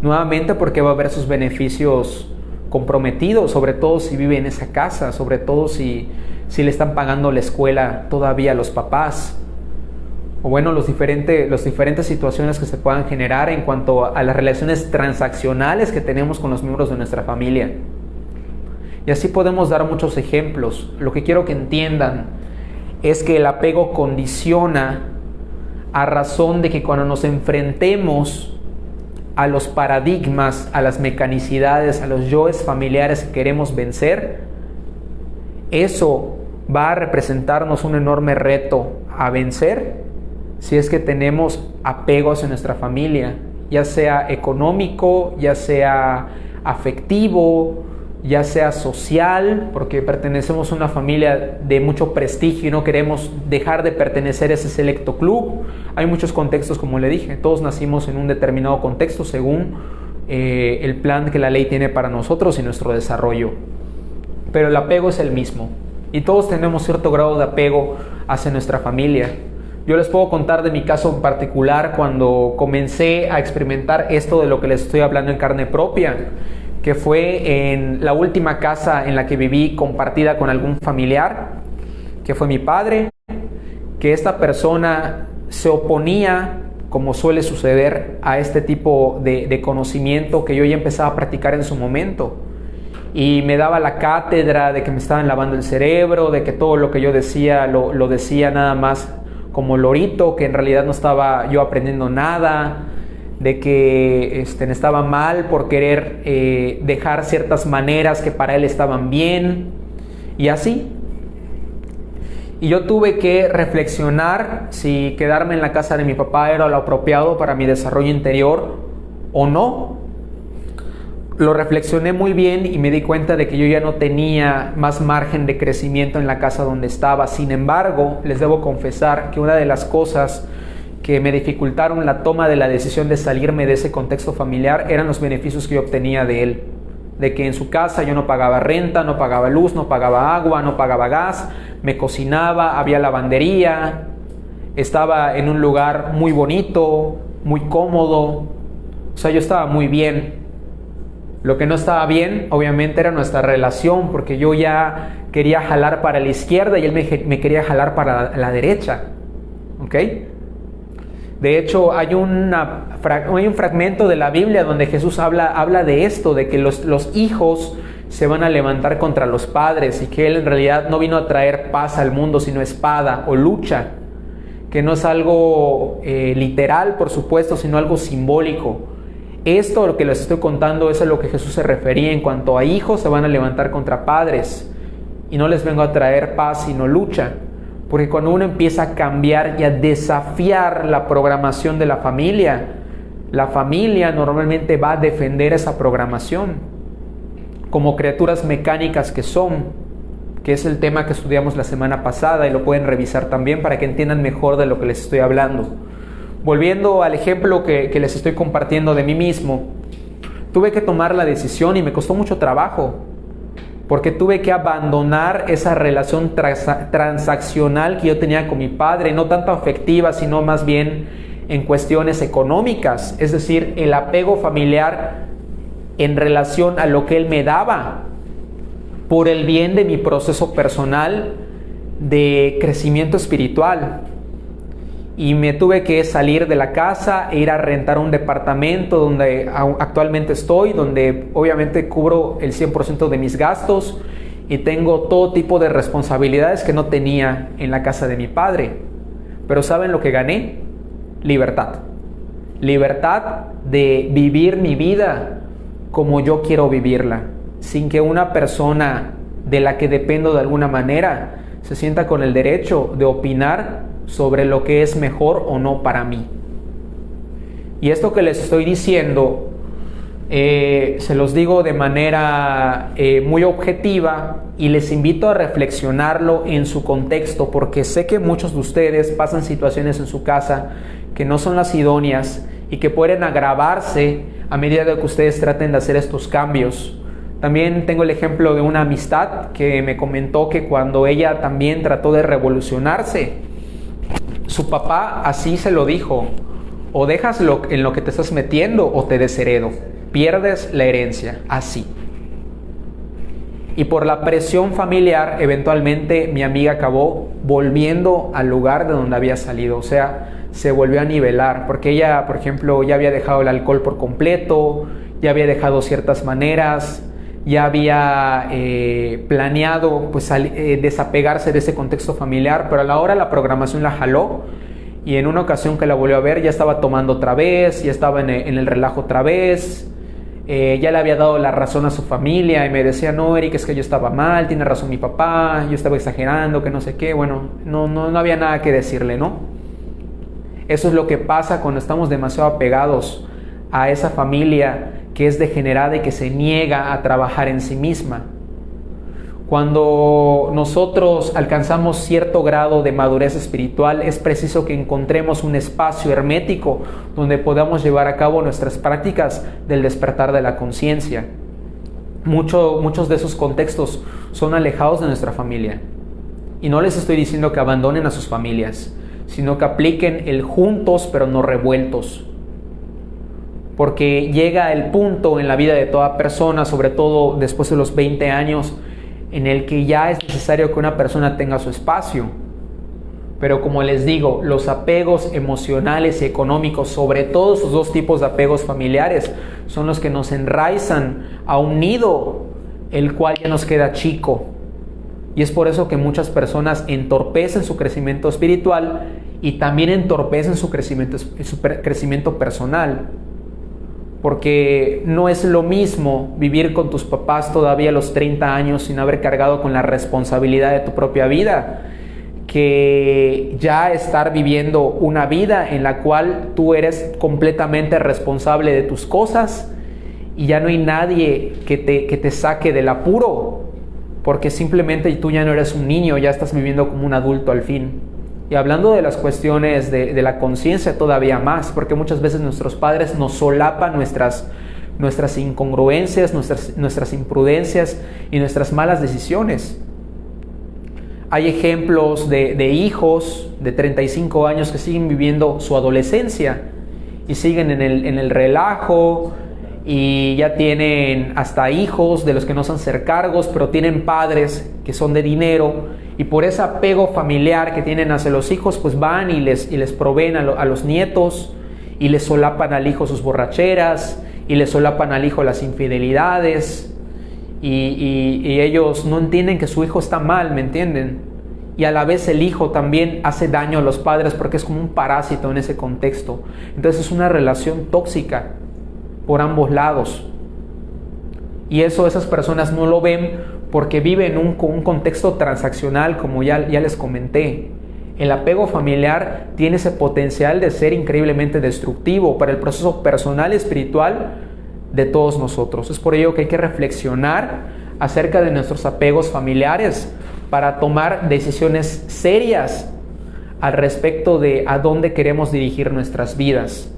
Nuevamente, porque va a ver sus beneficios comprometidos, sobre todo si vive en esa casa, sobre todo si le están pagando la escuela todavía a los papás, o bueno, las diferentes situaciones que se puedan generar en cuanto a las relaciones transaccionales que tenemos con los miembros de nuestra familia. Y así podemos dar muchos ejemplos. Lo que quiero que entiendan es que el apego condiciona a razón de que cuando nos enfrentemos a los paradigmas, a las mecanicidades, a los yoes familiares que queremos vencer, eso va a representarnos un enorme reto a vencer si es que tenemos apegos en nuestra familia, ya sea económico, ya sea afectivo, ya sea social, porque pertenecemos a una familia de mucho prestigio y no queremos dejar de pertenecer a ese selecto club. Hay muchos contextos, como le dije, todos nacimos en un determinado contexto según el plan que la ley tiene para nosotros y nuestro desarrollo. Pero el apego es el mismo y todos tenemos cierto grado de apego hacia nuestra familia. Yo les puedo contar de mi caso en particular cuando comencé a experimentar esto de lo que les estoy hablando en carne propia, que fue en la última casa en la que viví compartida con algún familiar, que fue mi padre, que esta persona se oponía, como suele suceder, a este tipo de conocimiento que yo ya empezaba a practicar en su momento, y me daba la cátedra de que me estaban lavando el cerebro, de que todo lo que yo decía lo decía nada más como lorito, que en realidad no estaba yo aprendiendo nada, de que estaba mal por querer dejar ciertas maneras que para él estaban bien, y así. Y yo tuve que reflexionar si quedarme en la casa de mi papá era lo apropiado para mi desarrollo interior o no. Lo reflexioné muy bien y me di cuenta de que yo ya no tenía más margen de crecimiento en la casa donde estaba. Sin embargo, les debo confesar que una de las cosas que me dificultaron la toma de la decisión de salirme de ese contexto familiar eran los beneficios que yo obtenía de él. de que en su casa yo no pagaba renta, no pagaba luz, no pagaba agua, no pagaba gas, me cocinaba, había lavandería, estaba en un lugar muy bonito, muy cómodo, o sea, yo estaba muy bien. Lo que no estaba bien, obviamente, era nuestra relación, porque yo ya quería jalar para la izquierda y él me quería jalar para la derecha, ¿ok? De hecho, hay un fragmento de la Biblia donde Jesús habla de esto, de que los hijos se van a levantar contra los padres y que Él en realidad no vino a traer paz al mundo, sino espada o lucha, que no es algo literal, por supuesto, sino algo simbólico. Esto, lo que les estoy contando, es a lo que Jesús se refería en cuanto a hijos se van a levantar contra padres, y no les vengo a traer paz, sino lucha. Porque cuando uno empieza a cambiar y a desafiar la programación de la familia normalmente va a defender esa programación, como criaturas mecánicas que son, que es el tema que estudiamos la semana pasada, y lo pueden revisar también para que entiendan mejor de lo que les estoy hablando. Volviendo al ejemplo que les estoy compartiendo de mí mismo, tuve que tomar la decisión y me costó mucho trabajo, porque tuve que abandonar esa relación transaccional que yo tenía con mi padre, no tanto afectiva, sino más bien en cuestiones económicas, es decir, el apego familiar en relación a lo que él me daba, por el bien de mi proceso personal de crecimiento espiritual. Y me tuve que salir de la casa e ir a rentar un departamento donde actualmente estoy, donde obviamente cubro el 100% de mis gastos y tengo todo tipo de responsabilidades que no tenía en la casa de mi padre. Pero ¿saben lo que gané? Libertad. Libertad de vivir mi vida como yo quiero vivirla, sin que una persona de la que dependo de alguna manera se sienta con el derecho de opinar sobre lo que es mejor o no para mí. Y esto que les estoy diciendo, se los digo de manera muy objetiva, y les invito a reflexionarlo en su contexto, porque sé que muchos de ustedes pasan situaciones en su casa que no son las idóneas y que pueden agravarse a medida de que ustedes traten de hacer estos cambios. También tengo el ejemplo de una amistad que me comentó que cuando ella también trató de revolucionarse, su papá así se lo dijo: o dejas en lo que te estás metiendo o te desheredo, pierdes la herencia, así. Y por la presión familiar, eventualmente mi amiga acabó volviendo al lugar de donde había salido, o sea, se volvió a nivelar, porque ella, por ejemplo, ya había dejado el alcohol por completo, ya había dejado ciertas maneras, ya había planeado pues, desapegarse de ese contexto familiar, pero a la hora la programación la jaló, y en una ocasión que la volvió a ver ya estaba tomando otra vez, ya estaba en el relajo otra vez, ya le había dado la razón a su familia y me decía: no, Eric, es que yo estaba mal, tiene razón mi papá, yo estaba exagerando, que no sé qué. Bueno, no había nada que decirle, ¿no? Eso es lo que pasa cuando estamos demasiado apegados a esa familia que es degenerada y que se niega a trabajar en sí misma. Cuando nosotros alcanzamos cierto grado de madurez espiritual, es preciso que encontremos un espacio hermético donde podamos llevar a cabo nuestras prácticas del despertar de la conciencia. Muchos de esos contextos son alejados de nuestra familia. Y no les estoy diciendo que abandonen a sus familias, sino que apliquen el juntos pero no revueltos. Porque llega el punto en la vida de toda persona, sobre todo después de los 20 años, en el que ya es necesario que una persona tenga su espacio. Pero como les digo, los apegos emocionales y económicos, sobre todo esos dos tipos de apegos familiares, son los que nos enraizan a un nido, el cual ya nos queda chico. Y es por eso que muchas personas entorpecen su crecimiento espiritual y también entorpecen su crecimiento personal. Porque no es lo mismo vivir con tus papás todavía a los 30 años sin haber cargado con la responsabilidad de tu propia vida, que ya estar viviendo una vida en la cual tú eres completamente responsable de tus cosas y ya no hay nadie que te saque del apuro, porque simplemente tú ya no eres un niño, ya estás viviendo como un adulto al fin. Y hablando de las cuestiones de la conciencia todavía más, porque muchas veces nuestros padres nos solapan nuestras nuestras incongruencias, nuestras imprudencias y nuestras malas decisiones. Hay ejemplos de hijos de 35 años que siguen viviendo su adolescencia y siguen en el relajo y ya tienen hasta hijos de los que no se hacer cargos, pero tienen padres que son de dinero y por ese apego familiar que tienen hacia los hijos, pues van y les proveen a los nietos y les solapan al hijo sus borracheras y les solapan al hijo las infidelidades. Y ellos no entienden que su hijo está mal, ¿me entienden? Y a la vez el hijo también hace daño a los padres porque es como un parásito en ese contexto. Entonces es una relación tóxica por ambos lados. Y esas personas no lo ven porque viven un contexto transaccional, como ya les comenté. El apego familiar tiene ese potencial de ser increíblemente destructivo para el proceso personal y espiritual de todos nosotros. Es por ello que hay que reflexionar acerca de nuestros apegos familiares para tomar decisiones serias al respecto de a dónde queremos dirigir nuestras vidas.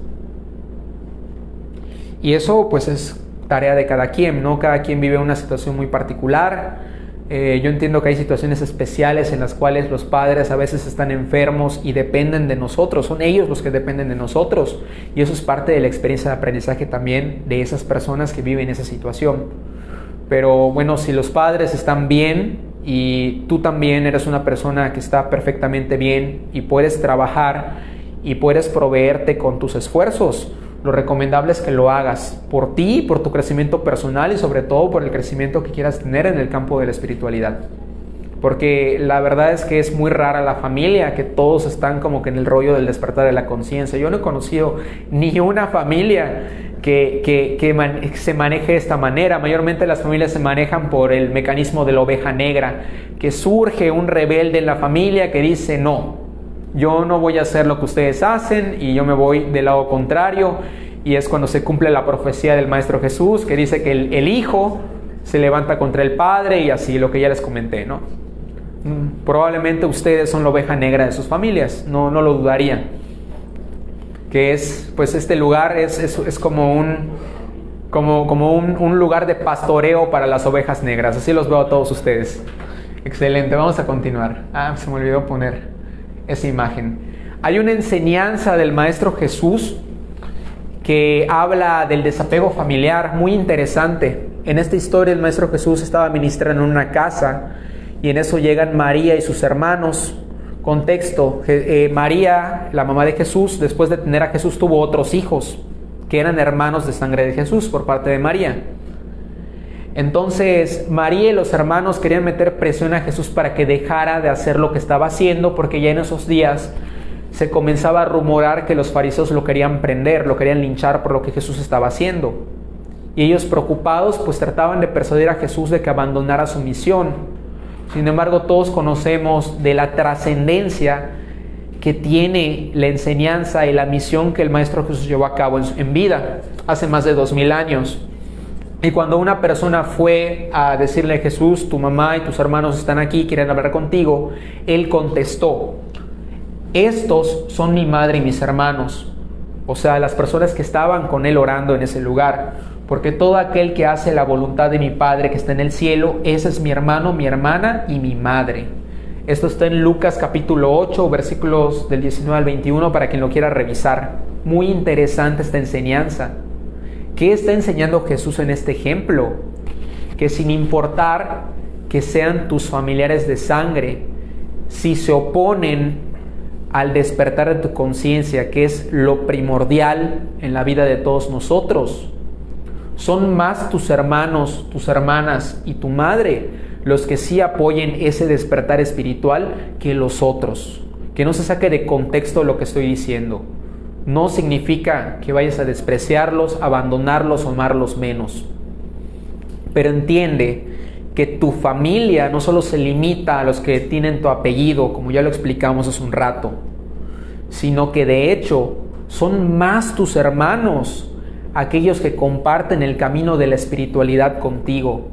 Y eso pues es tarea de cada quien, ¿no? Cada quien vive una situación muy particular. Yo entiendo que hay situaciones especiales en las cuales los padres a veces están enfermos y dependen de nosotros, son ellos los que dependen de nosotros, y eso es parte de la experiencia de aprendizaje también de esas personas que viven esa situación. Pero bueno, si los padres están bien y tú también eres una persona que está perfectamente bien y puedes trabajar y puedes proveerte con tus esfuerzos, lo recomendable es que lo hagas por ti, por tu crecimiento personal y sobre todo por el crecimiento que quieras tener en el campo de la espiritualidad. Porque la verdad es que es muy rara la familia, que todos están como que en el rollo del despertar de la conciencia. Yo no he conocido ni una familia que se maneje de esta manera. Mayormente las familias se manejan por el mecanismo de la oveja negra, que surge un rebelde en la familia que dice no. Yo no voy a hacer lo que ustedes hacen y yo me voy del lado contrario, y es cuando se cumple la profecía del Maestro Jesús que dice que el hijo se levanta contra el padre, y así lo que ya les comenté, ¿no? Probablemente ustedes son la oveja negra de sus familias, no lo dudaría, que es pues este lugar es como un lugar de pastoreo para las ovejas negras. Así los veo a todos ustedes. Excelente, vamos a continuar. Se me olvidó poner esa imagen. Hay una enseñanza del Maestro Jesús que habla del desapego familiar muy interesante. En esta historia el Maestro Jesús estaba ministrando en una casa y en eso llegan María y sus hermanos. Contexto, María, la mamá de Jesús, después de tener a Jesús tuvo otros hijos que eran hermanos de sangre de Jesús por parte de María. Entonces María y los hermanos querían meter presión a Jesús para que dejara de hacer lo que estaba haciendo, porque ya en esos días se comenzaba a rumorar que los fariseos lo querían prender, lo querían linchar por lo que Jesús estaba haciendo. Y ellos, preocupados, pues trataban de persuadir a Jesús de que abandonara su misión. Sin embargo, todos conocemos de la trascendencia que tiene la enseñanza y la misión que el Maestro Jesús llevó a cabo en vida hace más de 2000 años. Y cuando una persona fue a decirle a Jesús, tu mamá y tus hermanos están aquí, quieren hablar contigo, él contestó, estos son mi madre y mis hermanos. O sea, las personas que estaban con él orando en ese lugar. Porque todo aquel que hace la voluntad de mi Padre que está en el cielo, ese es mi hermano, mi hermana y mi madre. Esto está en Lucas capítulo 8, versículos del 19 al 21, para quien lo quiera revisar. Muy interesante esta enseñanza. ¿Qué está enseñando Jesús en este ejemplo? Que sin importar que sean tus familiares de sangre, si se oponen al despertar de tu conciencia, que es lo primordial en la vida de todos nosotros, son más tus hermanos, tus hermanas y tu madre los que sí apoyen ese despertar espiritual que los otros. Que no se saque de contexto lo que estoy diciendo. No significa que vayas a despreciarlos, abandonarlos o amarlos menos. Pero entiende que tu familia no solo se limita a los que tienen tu apellido, como ya lo explicamos hace un rato, sino que de hecho son más tus hermanos, aquellos que comparten el camino de la espiritualidad contigo,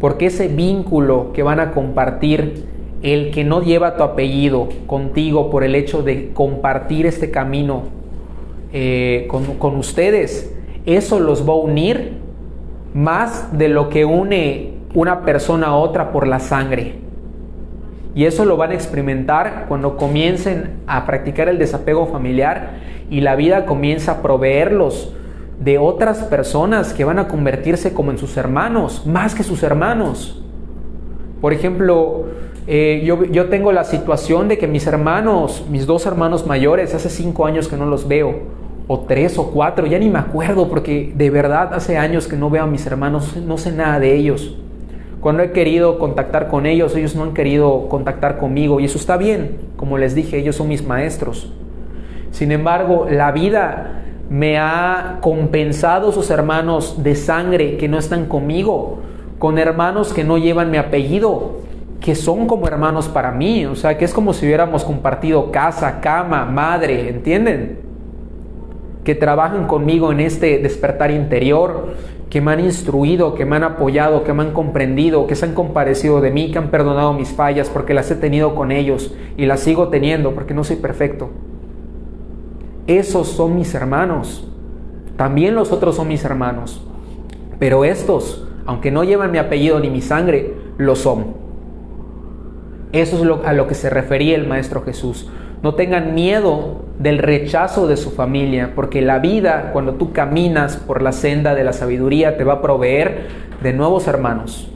porque ese vínculo que van a compartir el que no lleva tu apellido contigo por el hecho de compartir este camino con ustedes, eso los va a unir más de lo que une una persona a otra por la sangre. Y eso lo van a experimentar cuando comiencen a practicar el desapego familiar y la vida comienza a proveerlos de otras personas que van a convertirse como en sus hermanos, más que sus hermanos. Por ejemplo, yo tengo la situación de que mis hermanos, mis 2 hermanos mayores, hace 5 años que no los veo, o 3 o 4, ya ni me acuerdo, porque de verdad hace años que no veo a mis hermanos, no sé nada de ellos. Cuando he querido contactar con ellos, ellos no han querido contactar conmigo, y eso está bien. Como les dije, ellos son mis maestros. Sin embargo, la vida me ha compensado sus hermanos de sangre que no están conmigo, con hermanos que no llevan mi apellido, que son como hermanos para mí. O sea, que es como si hubiéramos compartido casa, cama, madre, ¿entienden? Que trabajan conmigo en este despertar interior, que me han instruido, que me han apoyado, que me han comprendido, que se han compadecido de mí, que han perdonado mis fallas porque las he tenido con ellos y las sigo teniendo porque no soy perfecto. Esos son mis hermanos. También los otros son mis hermanos. Pero estos, aunque no llevan mi apellido ni mi sangre, lo son. Eso es a lo que se refería el Maestro Jesús. No tengan miedo del rechazo de su familia, porque la vida, cuando tú caminas por la senda de la sabiduría, te va a proveer de nuevos hermanos.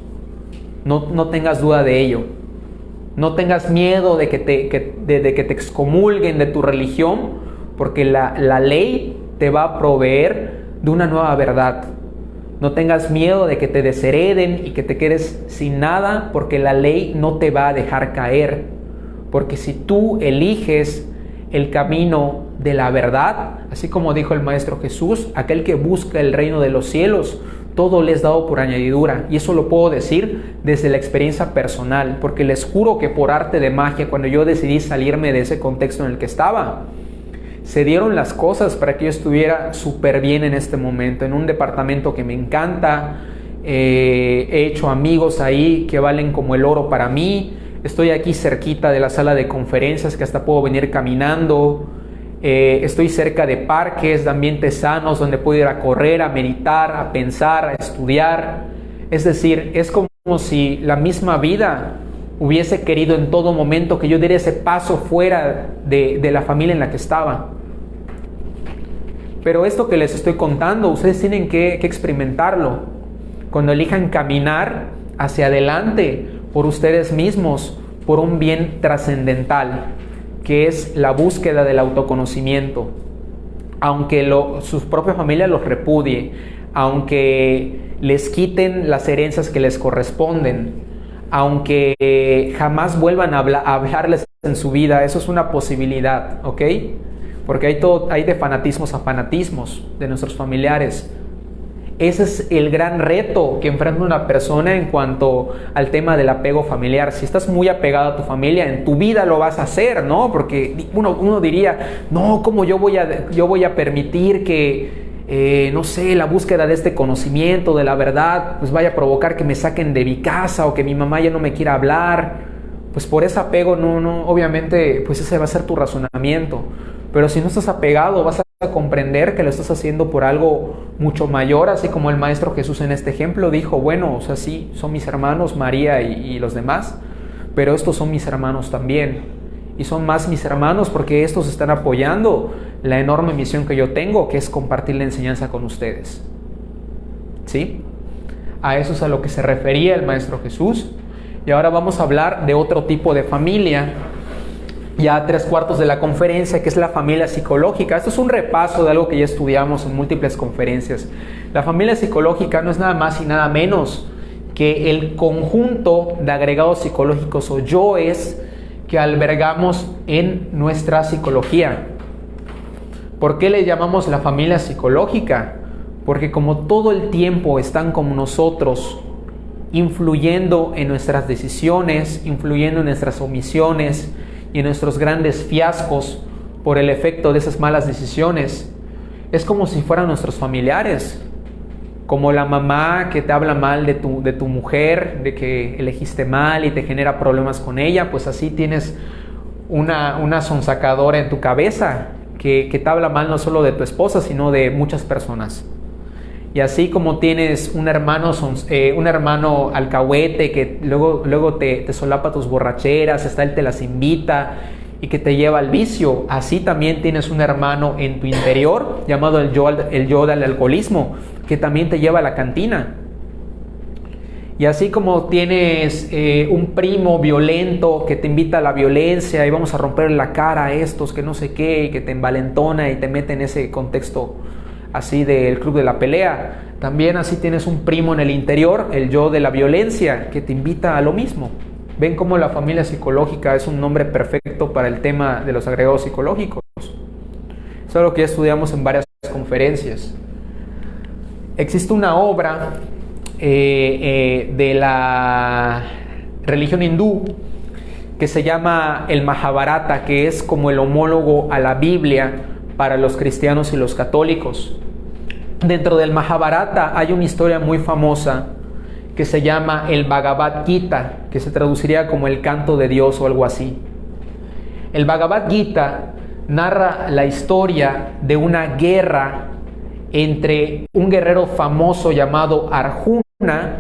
No tengas duda de ello. No tengas miedo de que te excomulguen de tu religión, porque la ley te va a proveer de una nueva verdad. No tengas miedo de que te deshereden y que te quedes sin nada, porque la ley no te va a dejar caer. Porque si tú eliges el camino de la verdad, así como dijo el Maestro Jesús, aquel que busca el reino de los cielos, todo le es dado por añadidura. Y eso lo puedo decir desde la experiencia personal, porque les juro que por arte de magia, cuando yo decidí salirme de ese contexto en el que estaba, se dieron las cosas para que yo estuviera súper bien en este momento, en un departamento que me encanta. He hecho amigos ahí que valen como el oro para mí. Estoy aquí cerquita de la sala de conferencias, que hasta puedo venir caminando. Estoy cerca de parques, de ambientes sanos, donde puedo ir a correr, a meditar, a pensar, a estudiar. Es decir, es como si la misma vida hubiese querido en todo momento que yo diera ese paso fuera de la familia en la que estaba. Pero esto que les estoy contando, ustedes tienen que experimentarlo. Cuando elijan caminar hacia adelante por ustedes mismos, por un bien trascendental, que es la búsqueda del autoconocimiento. Aunque su propia familia los repudie, aunque les quiten las herencias que les corresponden, aunque jamás vuelvan a hablarles en su vida, eso es una posibilidad, ¿ok? Porque hay de fanatismos a fanatismos de nuestros familiares. Ese es el gran reto que enfrenta una persona en cuanto al tema del apego familiar. Si estás muy apegado a tu familia, en tu vida lo vas a hacer, ¿no? Porque uno diría, no, ¿cómo yo voy a permitir que, no sé, la búsqueda de este conocimiento, de la verdad, pues vaya a provocar que me saquen de mi casa o que mi mamá ya no me quiera hablar? Pues por ese apego, no, obviamente, pues ese va a ser tu razonamiento. Pero si no estás apegado, vas a comprender que lo estás haciendo por algo mucho mayor, así como el Maestro Jesús en este ejemplo dijo, bueno, o sea, sí, son mis hermanos, María y los demás, pero estos son mis hermanos también. Y son más mis hermanos porque estos están apoyando la enorme misión que yo tengo, que es compartir la enseñanza con ustedes. ¿Sí? A eso es a lo que se refería el Maestro Jesús. Y ahora vamos a hablar de otro tipo de familia, ya 3/4 de la conferencia, que es la familia psicológica. Esto es un repaso de algo que ya estudiamos en múltiples conferencias. La familia psicológica no es nada más y nada menos que el conjunto de agregados psicológicos o yoes que albergamos en nuestra psicología. ¿Por qué le llamamos la familia psicológica? Porque como todo el tiempo están con nosotros, influyendo en nuestras decisiones, influyendo en nuestras omisiones y en nuestros grandes fiascos por el efecto de esas malas decisiones, es como si fueran nuestros familiares. Como la mamá que te habla mal de tu mujer, de que elegiste mal y te genera problemas con ella, pues así tienes una sonsacadora en tu cabeza que te habla mal no solo de tu esposa, sino de muchas personas. Y así como tienes un hermano alcahuete que luego te solapa tus borracheras, él te las invita y que te lleva al vicio, así también tienes un hermano en tu interior llamado el yo del alcoholismo, que también te lleva a la cantina. Y así como tienes un primo violento que te invita a la violencia y vamos a romper la cara a estos que no sé qué, y que te envalentona y te mete en ese contexto así del club de la pelea, también así tienes un primo en el interior, el yo de la violencia, que te invita a lo mismo. Ven cómo la familia psicológica es un nombre perfecto para el tema de los agregados psicológicos. Es algo que ya estudiamos en varias conferencias. Existe una obra de la religión hindú que se llama el Mahabharata, que es como el homólogo a la Biblia para los cristianos y los católicos. Dentro del Mahabharata hay una historia muy famosa que se llama el Bhagavad Gita, que se traduciría como el canto de Dios o algo así. El Bhagavad Gita narra la historia de una guerra entre un guerrero famoso llamado Arjuna,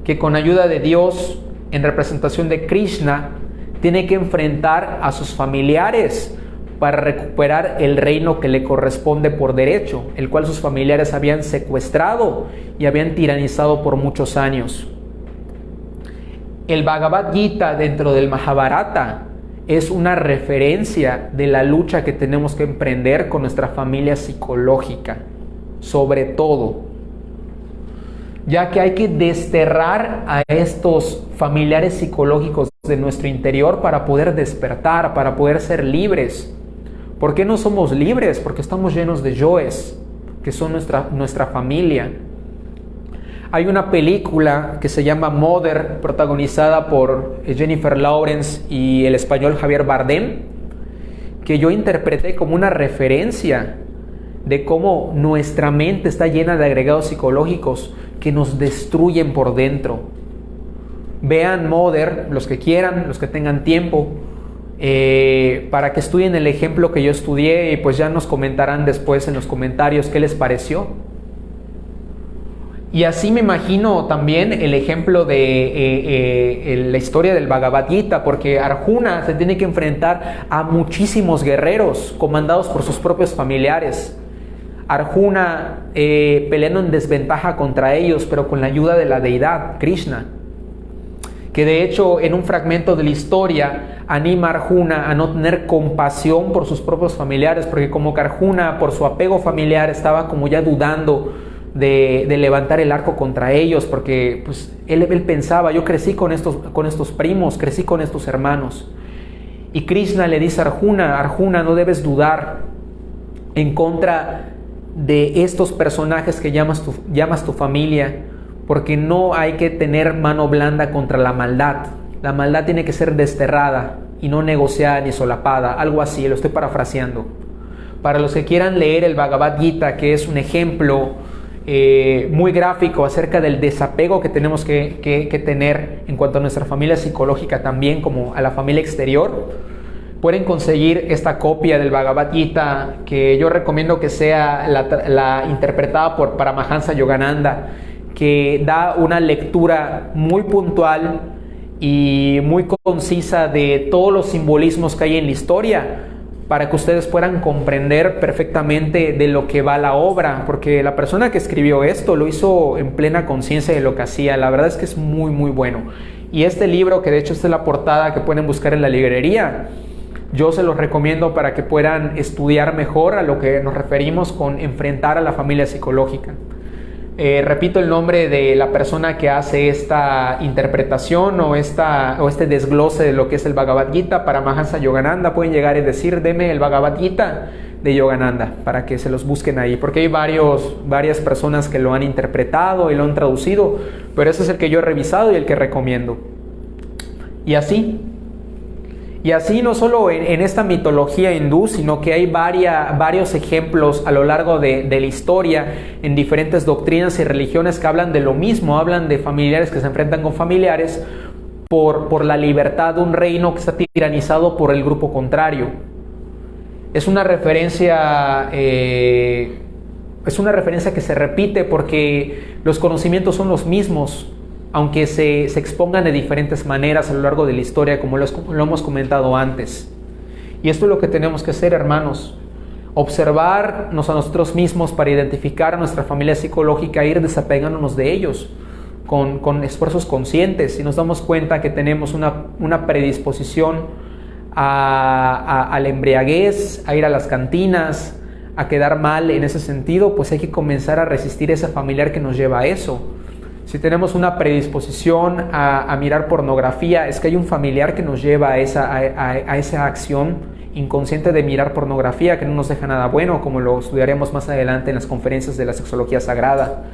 que con ayuda de Dios, en representación de Krishna, tiene que enfrentar a sus familiares para recuperar el reino que le corresponde por derecho, el cual sus familiares habían secuestrado y habían tiranizado por muchos años. El Bhagavad Gita dentro del Mahabharata es una referencia de la lucha que tenemos que emprender con nuestra familia psicológica, sobre todo, ya que hay que desterrar a estos familiares psicológicos de nuestro interior para poder despertar, para poder ser libres. ¿Por qué no somos libres? Porque estamos llenos de yoes, que son nuestra familia. Hay una película que se llama Mother, protagonizada por Jennifer Lawrence y el español Javier Bardem, que yo interpreté como una referencia de cómo nuestra mente está llena de agregados psicológicos que nos destruyen por dentro. Vean Mother, los que quieran, los que tengan tiempo, para que estudien el ejemplo que yo estudié y pues ya nos comentarán después en los comentarios qué les pareció. Y así me imagino también el ejemplo de la historia del Bhagavad Gita, porque Arjuna se tiene que enfrentar a muchísimos guerreros comandados por sus propios familiares. Arjuna peleando en desventaja contra ellos, pero con la ayuda de la deidad, Krishna, que de hecho en un fragmento de la historia anima a Arjuna a no tener compasión por sus propios familiares, porque como que Arjuna por su apego familiar estaba como ya dudando de levantar el arco contra ellos, porque pues, él pensaba, yo crecí con estos primos, crecí con estos hermanos. Y Krishna le dice a Arjuna, no debes dudar en contra de estos personajes que llamas tu familia, porque no hay que tener mano blanda contra la maldad. La maldad tiene que ser desterrada y no negociada ni solapada, algo así, lo estoy parafraseando. Para los que quieran leer el Bhagavad Gita, que es un ejemplo muy gráfico acerca del desapego que tenemos que tener en cuanto a nuestra familia psicológica, también como a la familia exterior, pueden conseguir esta copia del Bhagavad Gita, que yo recomiendo que sea la interpretada por Paramahansa Yogananda, que da una lectura muy puntual y muy concisa de todos los simbolismos que hay en la historia, para que ustedes puedan comprender perfectamente de lo que va la obra, porque la persona que escribió esto lo hizo en plena conciencia de lo que hacía. La verdad es que es muy muy bueno. Y este libro, que de hecho esta es la portada que pueden buscar en la librería, yo se los recomiendo para que puedan estudiar mejor a lo que nos referimos con enfrentar a la familia psicológica. Repito el nombre de la persona que hace esta interpretación o este desglose de lo que es el Bhagavad Gita, Paramahansa Yogananda. Pueden llegar y decir, deme el Bhagavad Gita de Yogananda, para que se los busquen ahí, porque hay varias personas que lo han interpretado y lo han traducido, pero ese es el que yo he revisado y el que recomiendo. Y así no solo en esta mitología hindú, sino que hay varios ejemplos a lo largo de la historia en diferentes doctrinas y religiones que hablan de lo mismo, hablan de familiares que se enfrentan con familiares por la libertad de un reino que está tiranizado por el grupo contrario. Es una referencia Es una referencia que se repite porque los conocimientos son los mismos, aunque se expongan de diferentes maneras a lo largo de la historia, como lo hemos comentado antes. Y esto es lo que tenemos que hacer, hermanos: observarnos a nosotros mismos para identificar a nuestra familia psicológica e ir desapegándonos de ellos con esfuerzos conscientes. Si nos damos cuenta que tenemos una predisposición a la embriaguez, a ir a las cantinas, a quedar mal en ese sentido, pues hay que comenzar a resistir ese familiar que nos lleva a eso. Si tenemos una predisposición a mirar pornografía, es que hay un familiar que nos lleva a esa acción inconsciente de mirar pornografía, que no nos deja nada bueno, como lo estudiaremos más adelante en las conferencias de la sexología sagrada.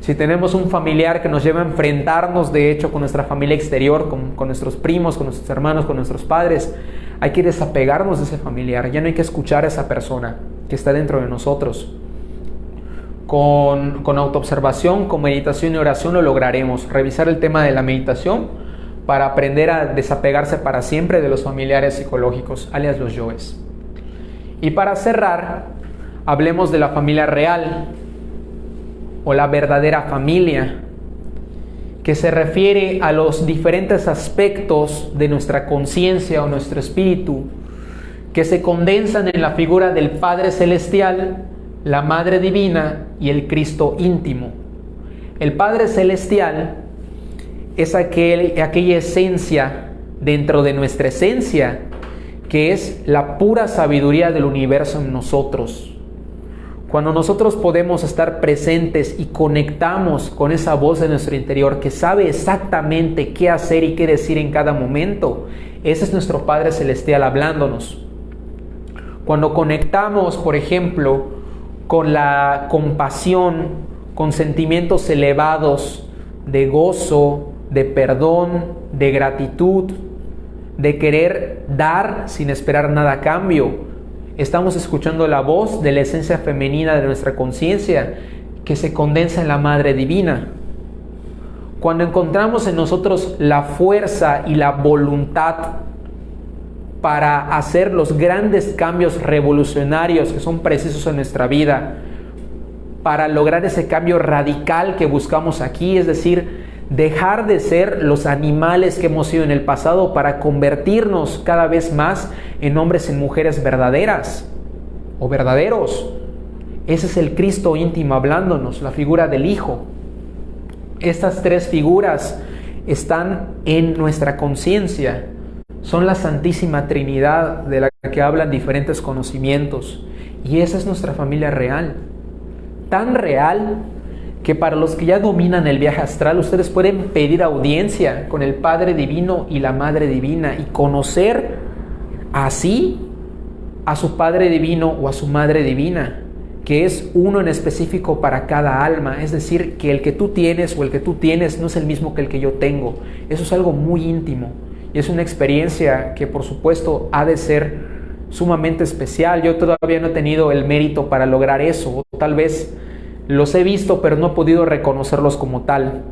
Si tenemos un familiar que nos lleva a enfrentarnos, de hecho, con nuestra familia exterior, con nuestros primos, con nuestros hermanos, con nuestros padres, hay que desapegarnos de ese familiar. Ya no hay que escuchar a esa persona que está dentro de nosotros. Con autoobservación, con meditación y oración lo lograremos. Revisar el tema de la meditación para aprender a desapegarse para siempre de los familiares psicológicos, alias los yoes. Y para cerrar, hablemos de la familia real o la verdadera familia, que se refiere a los diferentes aspectos de nuestra conciencia o nuestro espíritu que se condensan en la figura del Padre Celestial, la Madre Divina y el Cristo íntimo. El Padre Celestial es aquella esencia dentro de nuestra esencia, que es la pura sabiduría del universo en nosotros. Cuando nosotros podemos estar presentes y conectamos con esa voz de nuestro interior que sabe exactamente qué hacer y qué decir en cada momento, ese es nuestro Padre Celestial hablándonos. Cuando conectamos, por ejemplo, con la compasión, con sentimientos elevados de gozo, de perdón, de gratitud, de querer dar sin esperar nada a cambio, estamos escuchando la voz de la esencia femenina de nuestra conciencia que se condensa en la Madre Divina. Cuando encontramos en nosotros la fuerza y la voluntad para hacer los grandes cambios revolucionarios que son precisos en nuestra vida, para lograr ese cambio radical que buscamos aquí, es decir, dejar de ser los animales que hemos sido en el pasado para convertirnos cada vez más en hombres y mujeres verdaderas o verdaderos. Ese es el Cristo íntimo hablándonos, la figura del Hijo. Estas tres figuras están en nuestra conciencia. Son la Santísima Trinidad de la que hablan diferentes conocimientos. Y esa es nuestra familia real. Tan real que para los que ya dominan el viaje astral, ustedes pueden pedir audiencia con el Padre Divino y la Madre Divina y conocer así a su Padre Divino o a su Madre Divina, que es uno en específico para cada alma. Es decir, que el que tú tienes o el que tú tienes no es el mismo que el que yo tengo. Eso es algo muy íntimo y es una experiencia que, por supuesto, ha de ser sumamente especial. Yo todavía no he tenido el mérito para lograr eso, o tal vez los he visto, pero no he podido reconocerlos como tal.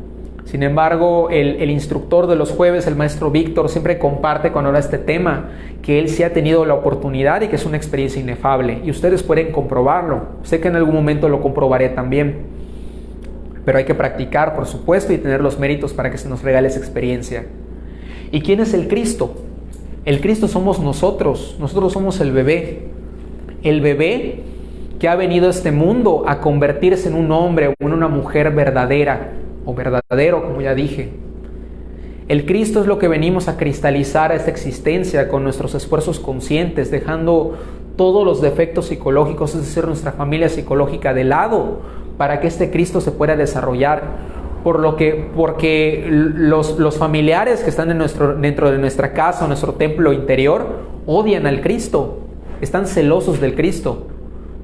Sin embargo, el instructor de los jueves, el maestro Víctor, siempre comparte cuando habla de este tema que él sí ha tenido la oportunidad y que es una experiencia inefable. Y ustedes pueden comprobarlo. Sé que en algún momento lo comprobaré también. Pero hay que practicar, por supuesto, y tener los méritos para que se nos regale esa experiencia. ¿Y quién es el Cristo? El Cristo somos nosotros. Nosotros somos el bebé. El bebé que ha venido a este mundo a convertirse en un hombre o en una mujer verdadera o verdadero, como ya dije. El Cristo es lo que venimos a cristalizar a esta existencia con nuestros esfuerzos conscientes, dejando todos los defectos psicológicos, es decir, nuestra familia psicológica de lado, para que este Cristo se pueda desarrollar. Porque los familiares que están dentro de nuestra casa o nuestro templo interior odian al Cristo, están celosos del Cristo.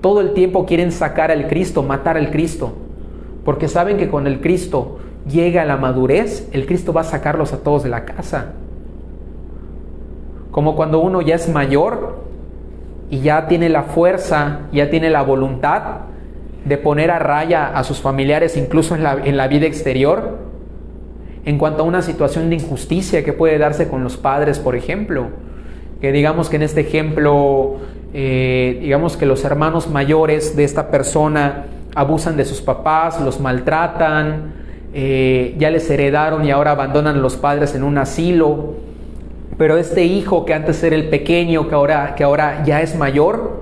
Todo el tiempo quieren sacar al Cristo, matar al Cristo, porque saben que cuando el Cristo llega a la madurez, el Cristo va a sacarlos a todos de la casa. Como cuando uno ya es mayor y ya tiene la fuerza, ya tiene la voluntad de poner a raya a sus familiares, incluso en la vida exterior, en cuanto a una situación de injusticia que puede darse con los padres, por ejemplo. Que digamos que en este ejemplo, digamos que los hermanos mayores de esta persona abusan de sus papás, los maltratan, ya les heredaron y ahora abandonan a los padres en un asilo. Pero este hijo que antes era el pequeño, que ahora ya es mayor,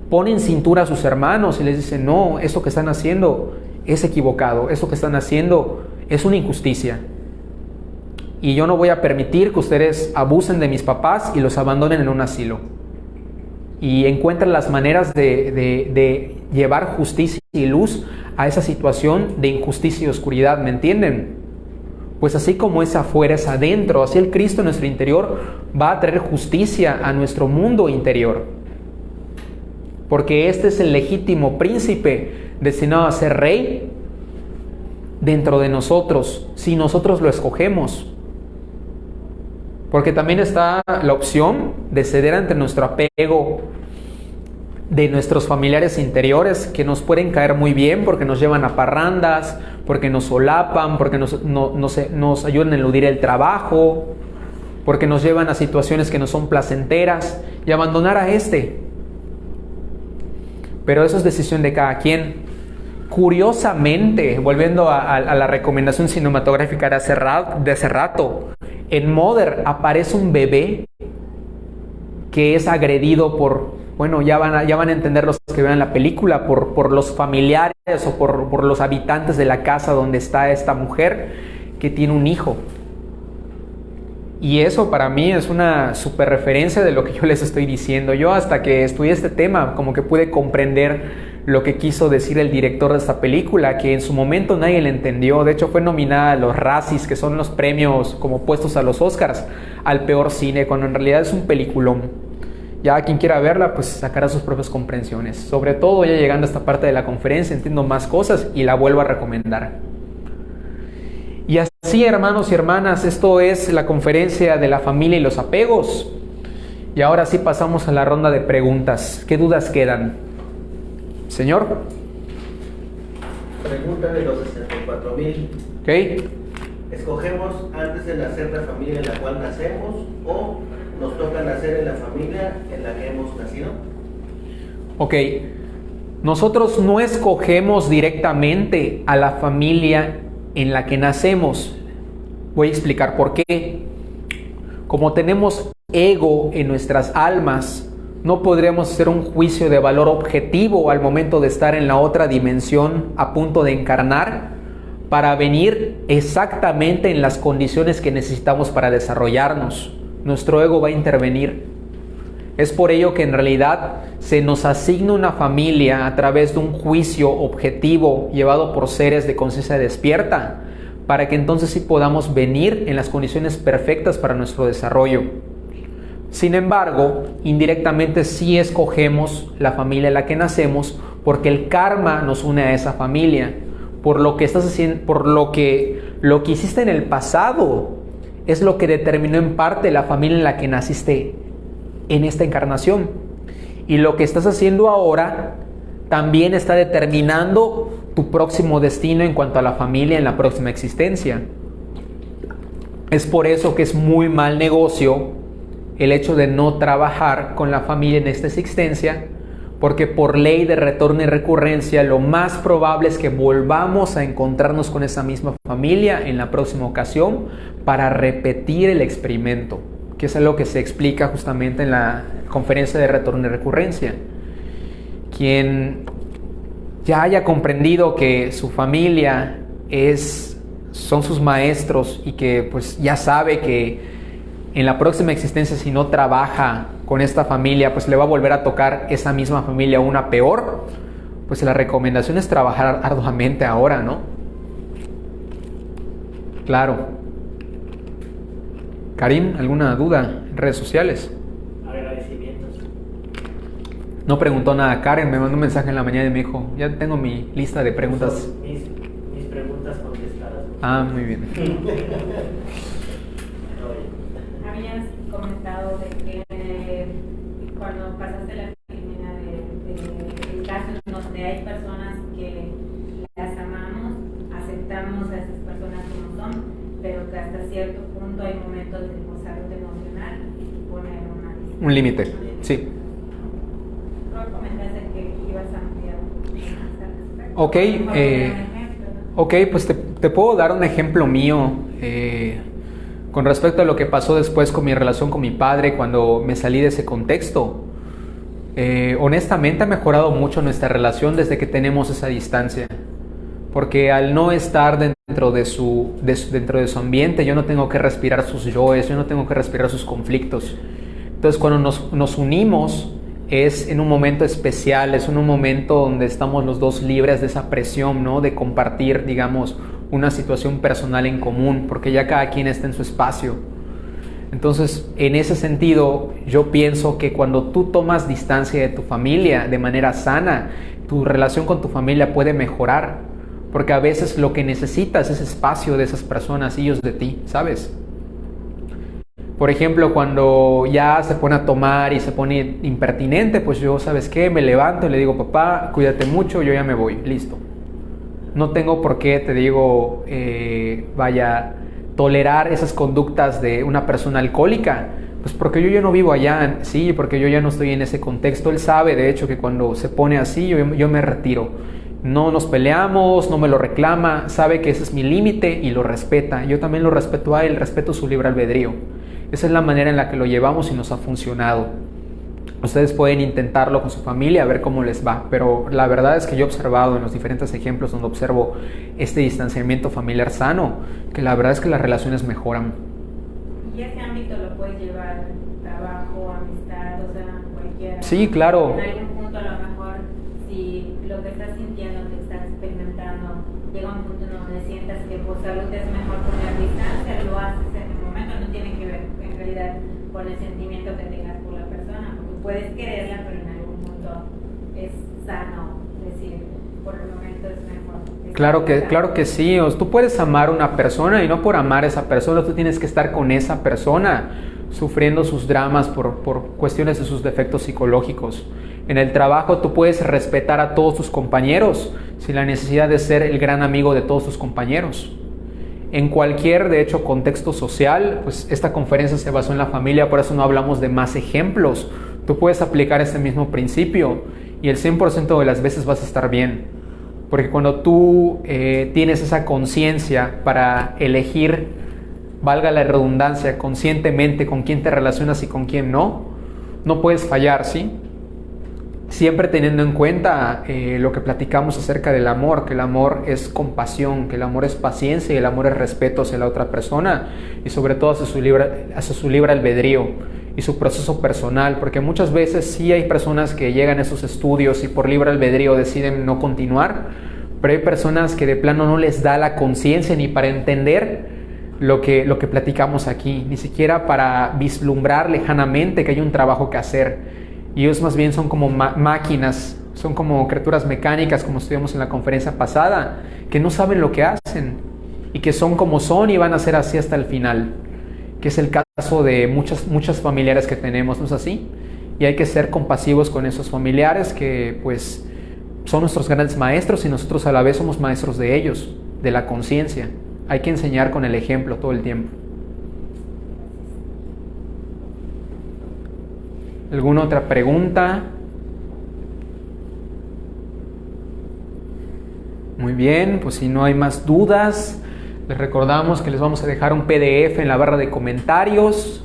pone en cintura a sus hermanos y les dice: no, eso que están haciendo es equivocado, eso que están haciendo es una injusticia. Y yo no voy a permitir que ustedes abusen de mis papás y los abandonen en un asilo. Y encuentran las maneras de llevar justicia y luz a esa situación de injusticia y oscuridad, ¿me entienden? Pues así como es afuera, es adentro. Así el Cristo en nuestro interior va a traer justicia a nuestro mundo interior. Porque este es el legítimo príncipe destinado a ser rey dentro de nosotros, si nosotros lo escogemos. Porque también está la opción de ceder ante nuestro apego de nuestros familiares interiores, que nos pueden caer muy bien porque nos llevan a parrandas, porque nos solapan, porque nos ayudan a eludir el trabajo, porque nos llevan a situaciones que no son placenteras, y abandonar a este. Pero eso es decisión de cada quien. Curiosamente, volviendo a la recomendación cinematográfica de hace rato, en Mother aparece un bebé que es agredido por, bueno, ya van a entender los que vean la película, por los familiares o por los habitantes de la casa donde está esta mujer que tiene un hijo. Y eso para mí es una super referencia de lo que yo les estoy diciendo. Yo, hasta que estudié este tema, como que pude comprender lo que quiso decir el director de esta película, que en su momento nadie le entendió. De hecho, fue nominada a los Razzies, que son los premios como puestos a los Oscars, al peor cine, cuando en realidad es un peliculón. Ya quien quiera verla, pues sacará sus propias comprensiones. Sobre todo ya llegando a esta parte de la conferencia, entiendo más cosas y la vuelvo a recomendar. Y así, hermanos y hermanas, esto es la conferencia de la familia y los apegos. Y ahora sí pasamos a la ronda de preguntas. ¿Qué dudas quedan? Señor. Pregunta de los 64,000. Ok. ¿Escogemos antes de nacer la familia en la cual nacemos o nos toca nacer en la familia en la que hemos nacido? Ok. Nosotros no escogemos directamente a la familia en la que nacemos. Voy a explicar por qué. Como tenemos ego en nuestras almas, no podremos hacer un juicio de valor objetivo al momento de estar en la otra dimensión a punto de encarnar para venir exactamente en las condiciones que necesitamos para desarrollarnos. Nuestro ego va a intervenir. Es por ello que en realidad se nos asigna una familia a través de un juicio objetivo llevado por seres de conciencia despierta, para que entonces sí podamos venir en las condiciones perfectas para nuestro desarrollo. Sin embargo, indirectamente sí escogemos la familia en la que nacemos, porque el karma nos une a esa familia. Por lo que estás haciendo, por lo que hiciste en el pasado es lo que determinó en parte la familia en la que naciste en esta encarnación. Y lo que estás haciendo ahora también está determinando tu próximo destino en cuanto a la familia en la próxima existencia. Es por eso que es muy mal negocio el hecho de no trabajar con la familia en esta existencia, porque por ley de retorno y recurrencia lo más probable es que volvamos a encontrarnos con esa misma familia en la próxima ocasión para repetir el experimento, que es algo que se explica justamente en la conferencia de retorno y recurrencia. Quien ya haya comprendido que su familia son sus maestros y que pues ya sabe que en la próxima existencia, si no trabaja con esta familia, pues le va a volver a tocar esa misma familia, una peor, pues la recomendación es trabajar arduamente ahora, ¿no? Claro. Karim, ¿alguna duda en redes sociales? Agradecimientos. No preguntó nada. Karen me mandó un mensaje en la mañana y me dijo: ya tengo mi lista de preguntas. Son mis preguntas contestadas. Ah, muy bien. Habías comentado de que cuando pasaste la primera de casos donde hay personas que las amamos, aceptamos a esas personas como son, pero que hasta cierto punto hay momentos de salud emocional y poner un límite, sí. Creo que comentaste que ibas a ampliar un poquito más al Ok, pues te puedo dar un ejemplo mío con respecto a lo que pasó después con mi relación con mi padre cuando me salí de ese contexto. Honestamente ha mejorado mucho nuestra relación desde que tenemos esa distancia, porque al no estar dentro de su ambiente, yo no tengo que respirar sus yoes, yo no tengo que respirar sus conflictos. Entonces cuando nos unimos es en un momento especial, es en un momento donde estamos los dos libres de esa presión, ¿no? De compartir, digamos, una situación personal en común, porque ya cada quien está en su espacio. Entonces, en ese sentido, yo pienso que cuando tú tomas distancia de tu familia de manera sana, tu relación con tu familia puede mejorar, porque a veces lo que necesitas es espacio de esas personas, ellos de ti, ¿sabes? Por ejemplo, cuando ya se pone a tomar y se pone impertinente, pues yo, ¿sabes qué? Me levanto y le digo, papá, cuídate mucho, yo ya me voy, listo. No tengo por qué, te digo, tolerar esas conductas de una persona alcohólica, pues porque yo ya no vivo allá, sí, porque yo ya no estoy en ese contexto. Él sabe, de hecho, que cuando se pone así, yo me retiro. No nos peleamos, no me lo reclama, sabe que ese es mi límite y lo respeta. Yo también lo respeto a él, respeto su libre albedrío. Esa es la manera en la que lo llevamos y nos ha funcionado. Ustedes pueden intentarlo con su familia a ver cómo les va, pero la verdad es que yo he observado en los diferentes ejemplos donde observo este distanciamiento familiar sano, que la verdad es que las relaciones mejoran. Y ese ámbito lo puedes llevar trabajo, amistad, o sea, cualquiera. Sí, claro. En algún punto a lo mejor, si lo que estás sintiendo, que estás experimentando, llega un punto donde sientas que por salud es mejor poner distancia, lo haces en el momento, no tiene que ver en realidad con el sentimiento que tengas por la persona, porque puedes quererla, pero en algún punto es sano decir, por el momento es mejor. Claro que sí. Tú puedes amar a una persona y no por amar a esa persona tú tienes que estar con esa persona sufriendo sus dramas por cuestiones de sus defectos psicológicos. En el trabajo tú puedes respetar a todos tus compañeros sin la necesidad de ser el gran amigo de todos tus compañeros. En cualquier, de hecho, contexto social, pues esta conferencia se basó en la familia, por eso no hablamos de más ejemplos. Tú puedes aplicar este mismo principio y el 100% de las veces vas a estar bien. Porque cuando tú tienes esa conciencia para elegir, valga la redundancia, conscientemente con quién te relacionas y con quién no puedes fallar, ¿sí? Siempre teniendo en cuenta lo que platicamos acerca del amor, que el amor es compasión, que el amor es paciencia y el amor es respeto hacia la otra persona y sobre todo hacia su libre albedrío y su proceso personal, porque muchas veces sí hay personas que llegan a esos estudios y por libre albedrío deciden no continuar, pero hay personas que de plano no les da la conciencia ni para entender lo que platicamos aquí, ni siquiera para vislumbrar lejanamente que hay un trabajo que hacer. Y ellos más bien son como máquinas, son como criaturas mecánicas, como estudiamos en la conferencia pasada, que no saben lo que hacen y que son como son y van a ser así hasta el final, que es el caso de muchas familiares que tenemos, ¿no es así? Y hay que ser compasivos con esos familiares que pues son nuestros grandes maestros y nosotros a la vez somos maestros de ellos, de la conciencia. Hay que enseñar con el ejemplo todo el tiempo. ¿Alguna otra pregunta? Muy bien, pues si no hay más dudas, les recordamos que les vamos a dejar un PDF en la barra de comentarios.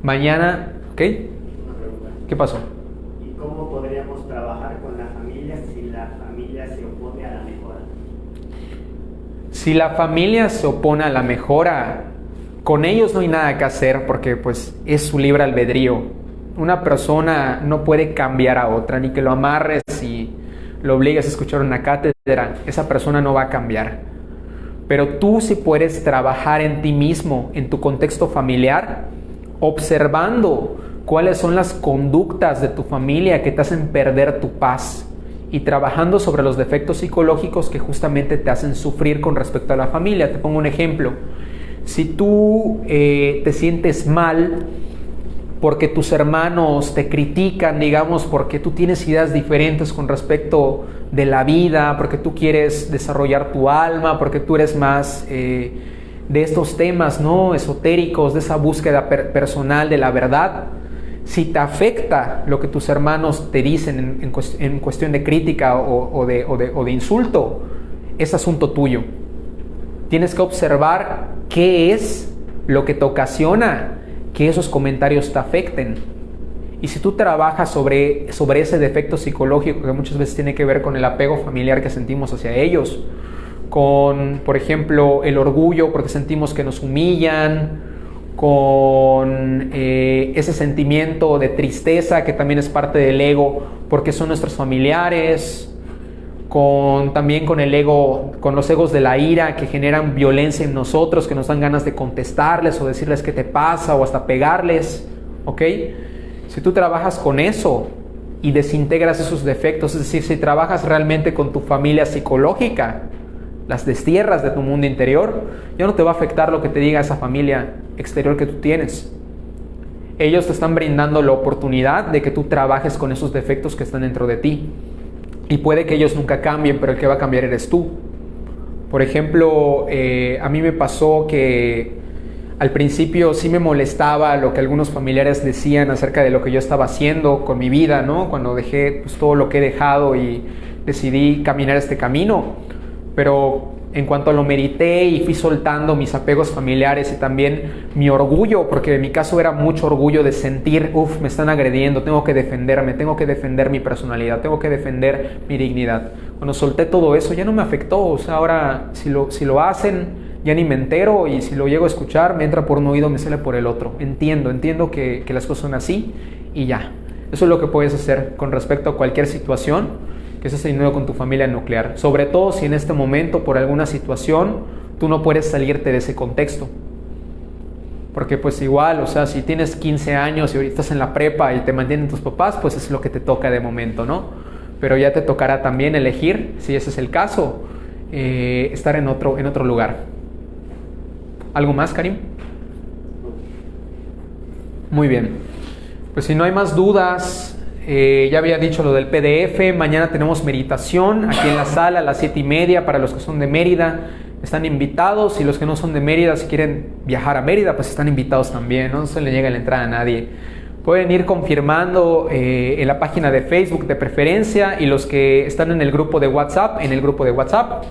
Mañana, ¿ok? ¿Qué pasó? ¿Y cómo podríamos trabajar con la familia si la familia se opone a la mejora? Si la familia se opone a la mejora, con ellos no hay nada que hacer porque pues es su libre albedrío. Una persona no puede cambiar a otra, ni que lo amarres y lo obligues a escuchar una cátedra. Esa persona no va a cambiar. Pero tú sí puedes trabajar en ti mismo, en tu contexto familiar, observando cuáles son las conductas de tu familia que te hacen perder tu paz y trabajando sobre los defectos psicológicos que justamente te hacen sufrir con respecto a la familia. Te pongo un ejemplo. Si tú te sientes mal porque tus hermanos te critican, digamos, porque tú tienes ideas diferentes con respecto de la vida, porque tú quieres desarrollar tu alma, porque tú eres más de estos temas, ¿no?, esotéricos, de esa búsqueda personal de la verdad. Si te afecta lo que tus hermanos te dicen en cuestión de crítica o de insulto, es asunto tuyo. Tienes que observar qué es lo que te ocasiona que esos comentarios te afecten. Y si tú trabajas sobre ese defecto psicológico que muchas veces tiene que ver con el apego familiar que sentimos hacia ellos, con, por ejemplo, el orgullo porque sentimos que nos humillan, con ese sentimiento de tristeza que también es parte del ego porque son nuestros familiares, también con el ego, con los egos de la ira que generan violencia en nosotros, que nos dan ganas de contestarles o decirles qué te pasa o hasta pegarles, ¿ok? Si tú trabajas con eso y desintegras esos defectos, es decir, si trabajas realmente con tu familia psicológica, las destierras de tu mundo interior, ya no te va a afectar lo que te diga esa familia exterior que tú tienes. Ellos te están brindando la oportunidad de que tú trabajes con esos defectos que están dentro de ti. Y puede que ellos nunca cambien, pero el que va a cambiar eres tú. Por ejemplo, a mí me pasó que al principio sí me molestaba lo que algunos familiares decían acerca de lo que yo estaba haciendo con mi vida, ¿no? Cuando dejé pues, todo lo que he dejado y decidí caminar este camino. Pero en cuanto lo medité y fui soltando mis apegos familiares y también mi orgullo, porque en mi caso era mucho orgullo de sentir, me están agrediendo, tengo que defenderme, tengo que defender mi personalidad, tengo que defender mi dignidad. Cuando solté todo eso ya no me afectó, o sea, ahora si lo hacen ya ni me entero y si lo llego a escuchar me entra por un oído, me sale por el otro. Entiendo que las cosas son así y ya. Eso es lo que puedes hacer con respecto a cualquier situación que estés teniendo con tu familia nuclear. Sobre todo si en este momento, por alguna situación, tú no puedes salirte de ese contexto. Porque pues igual, o sea, si tienes 15 años y ahorita estás en la prepa y te mantienen tus papás, pues es lo que te toca de momento, ¿no? Pero ya te tocará también elegir, si ese es el caso, estar en otro lugar. ¿Algo más, Karim? Muy bien. Pues si no hay más dudas, ya había dicho lo del PDF. Mañana tenemos meditación aquí en la sala a las 7:30 para los que son de Mérida. Están invitados y los que no son de Mérida, si quieren viajar a Mérida, pues están invitados también. No se le llega la entrada a nadie. Pueden ir confirmando en la página de Facebook de preferencia y los que están en el grupo de WhatsApp, en el grupo de WhatsApp.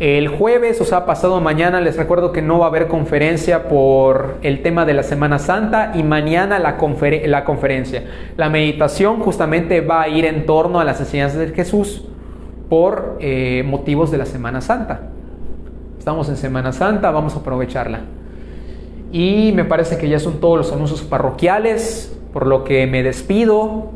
El jueves, o sea, pasado mañana, les recuerdo que no va a haber conferencia por el tema de la Semana Santa y mañana la conferencia. La meditación justamente va a ir en torno a las enseñanzas de Jesús por motivos de la Semana Santa. Estamos en Semana Santa, vamos a aprovecharla. Y me parece que ya son todos los anuncios parroquiales, por lo que me despido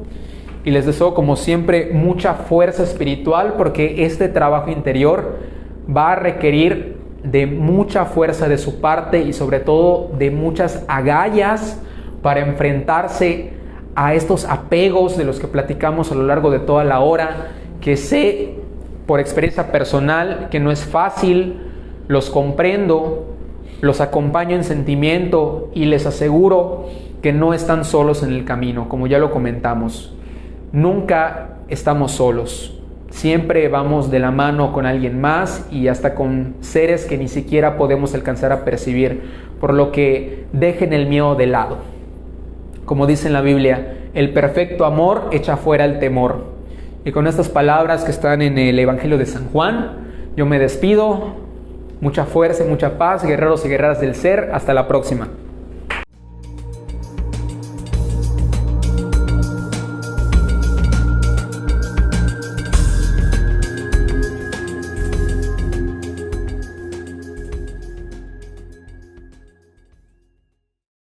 y les deseo como siempre mucha fuerza espiritual porque este trabajo interior va a requerir de mucha fuerza de su parte y sobre todo de muchas agallas para enfrentarse a estos apegos de los que platicamos a lo largo de toda la hora, que sé por experiencia personal que no es fácil, los comprendo, los acompaño en sentimiento y les aseguro que no están solos en el camino, como ya lo comentamos. Nunca estamos solos. Siempre vamos de la mano con alguien más y hasta con seres que ni siquiera podemos alcanzar a percibir, por lo que dejen el miedo de lado. Como dice en la Biblia, el perfecto amor echa fuera el temor. Y con estas palabras que están en el Evangelio de San Juan, yo me despido. Mucha fuerza y mucha paz, guerreros y guerreras del ser. Hasta la próxima.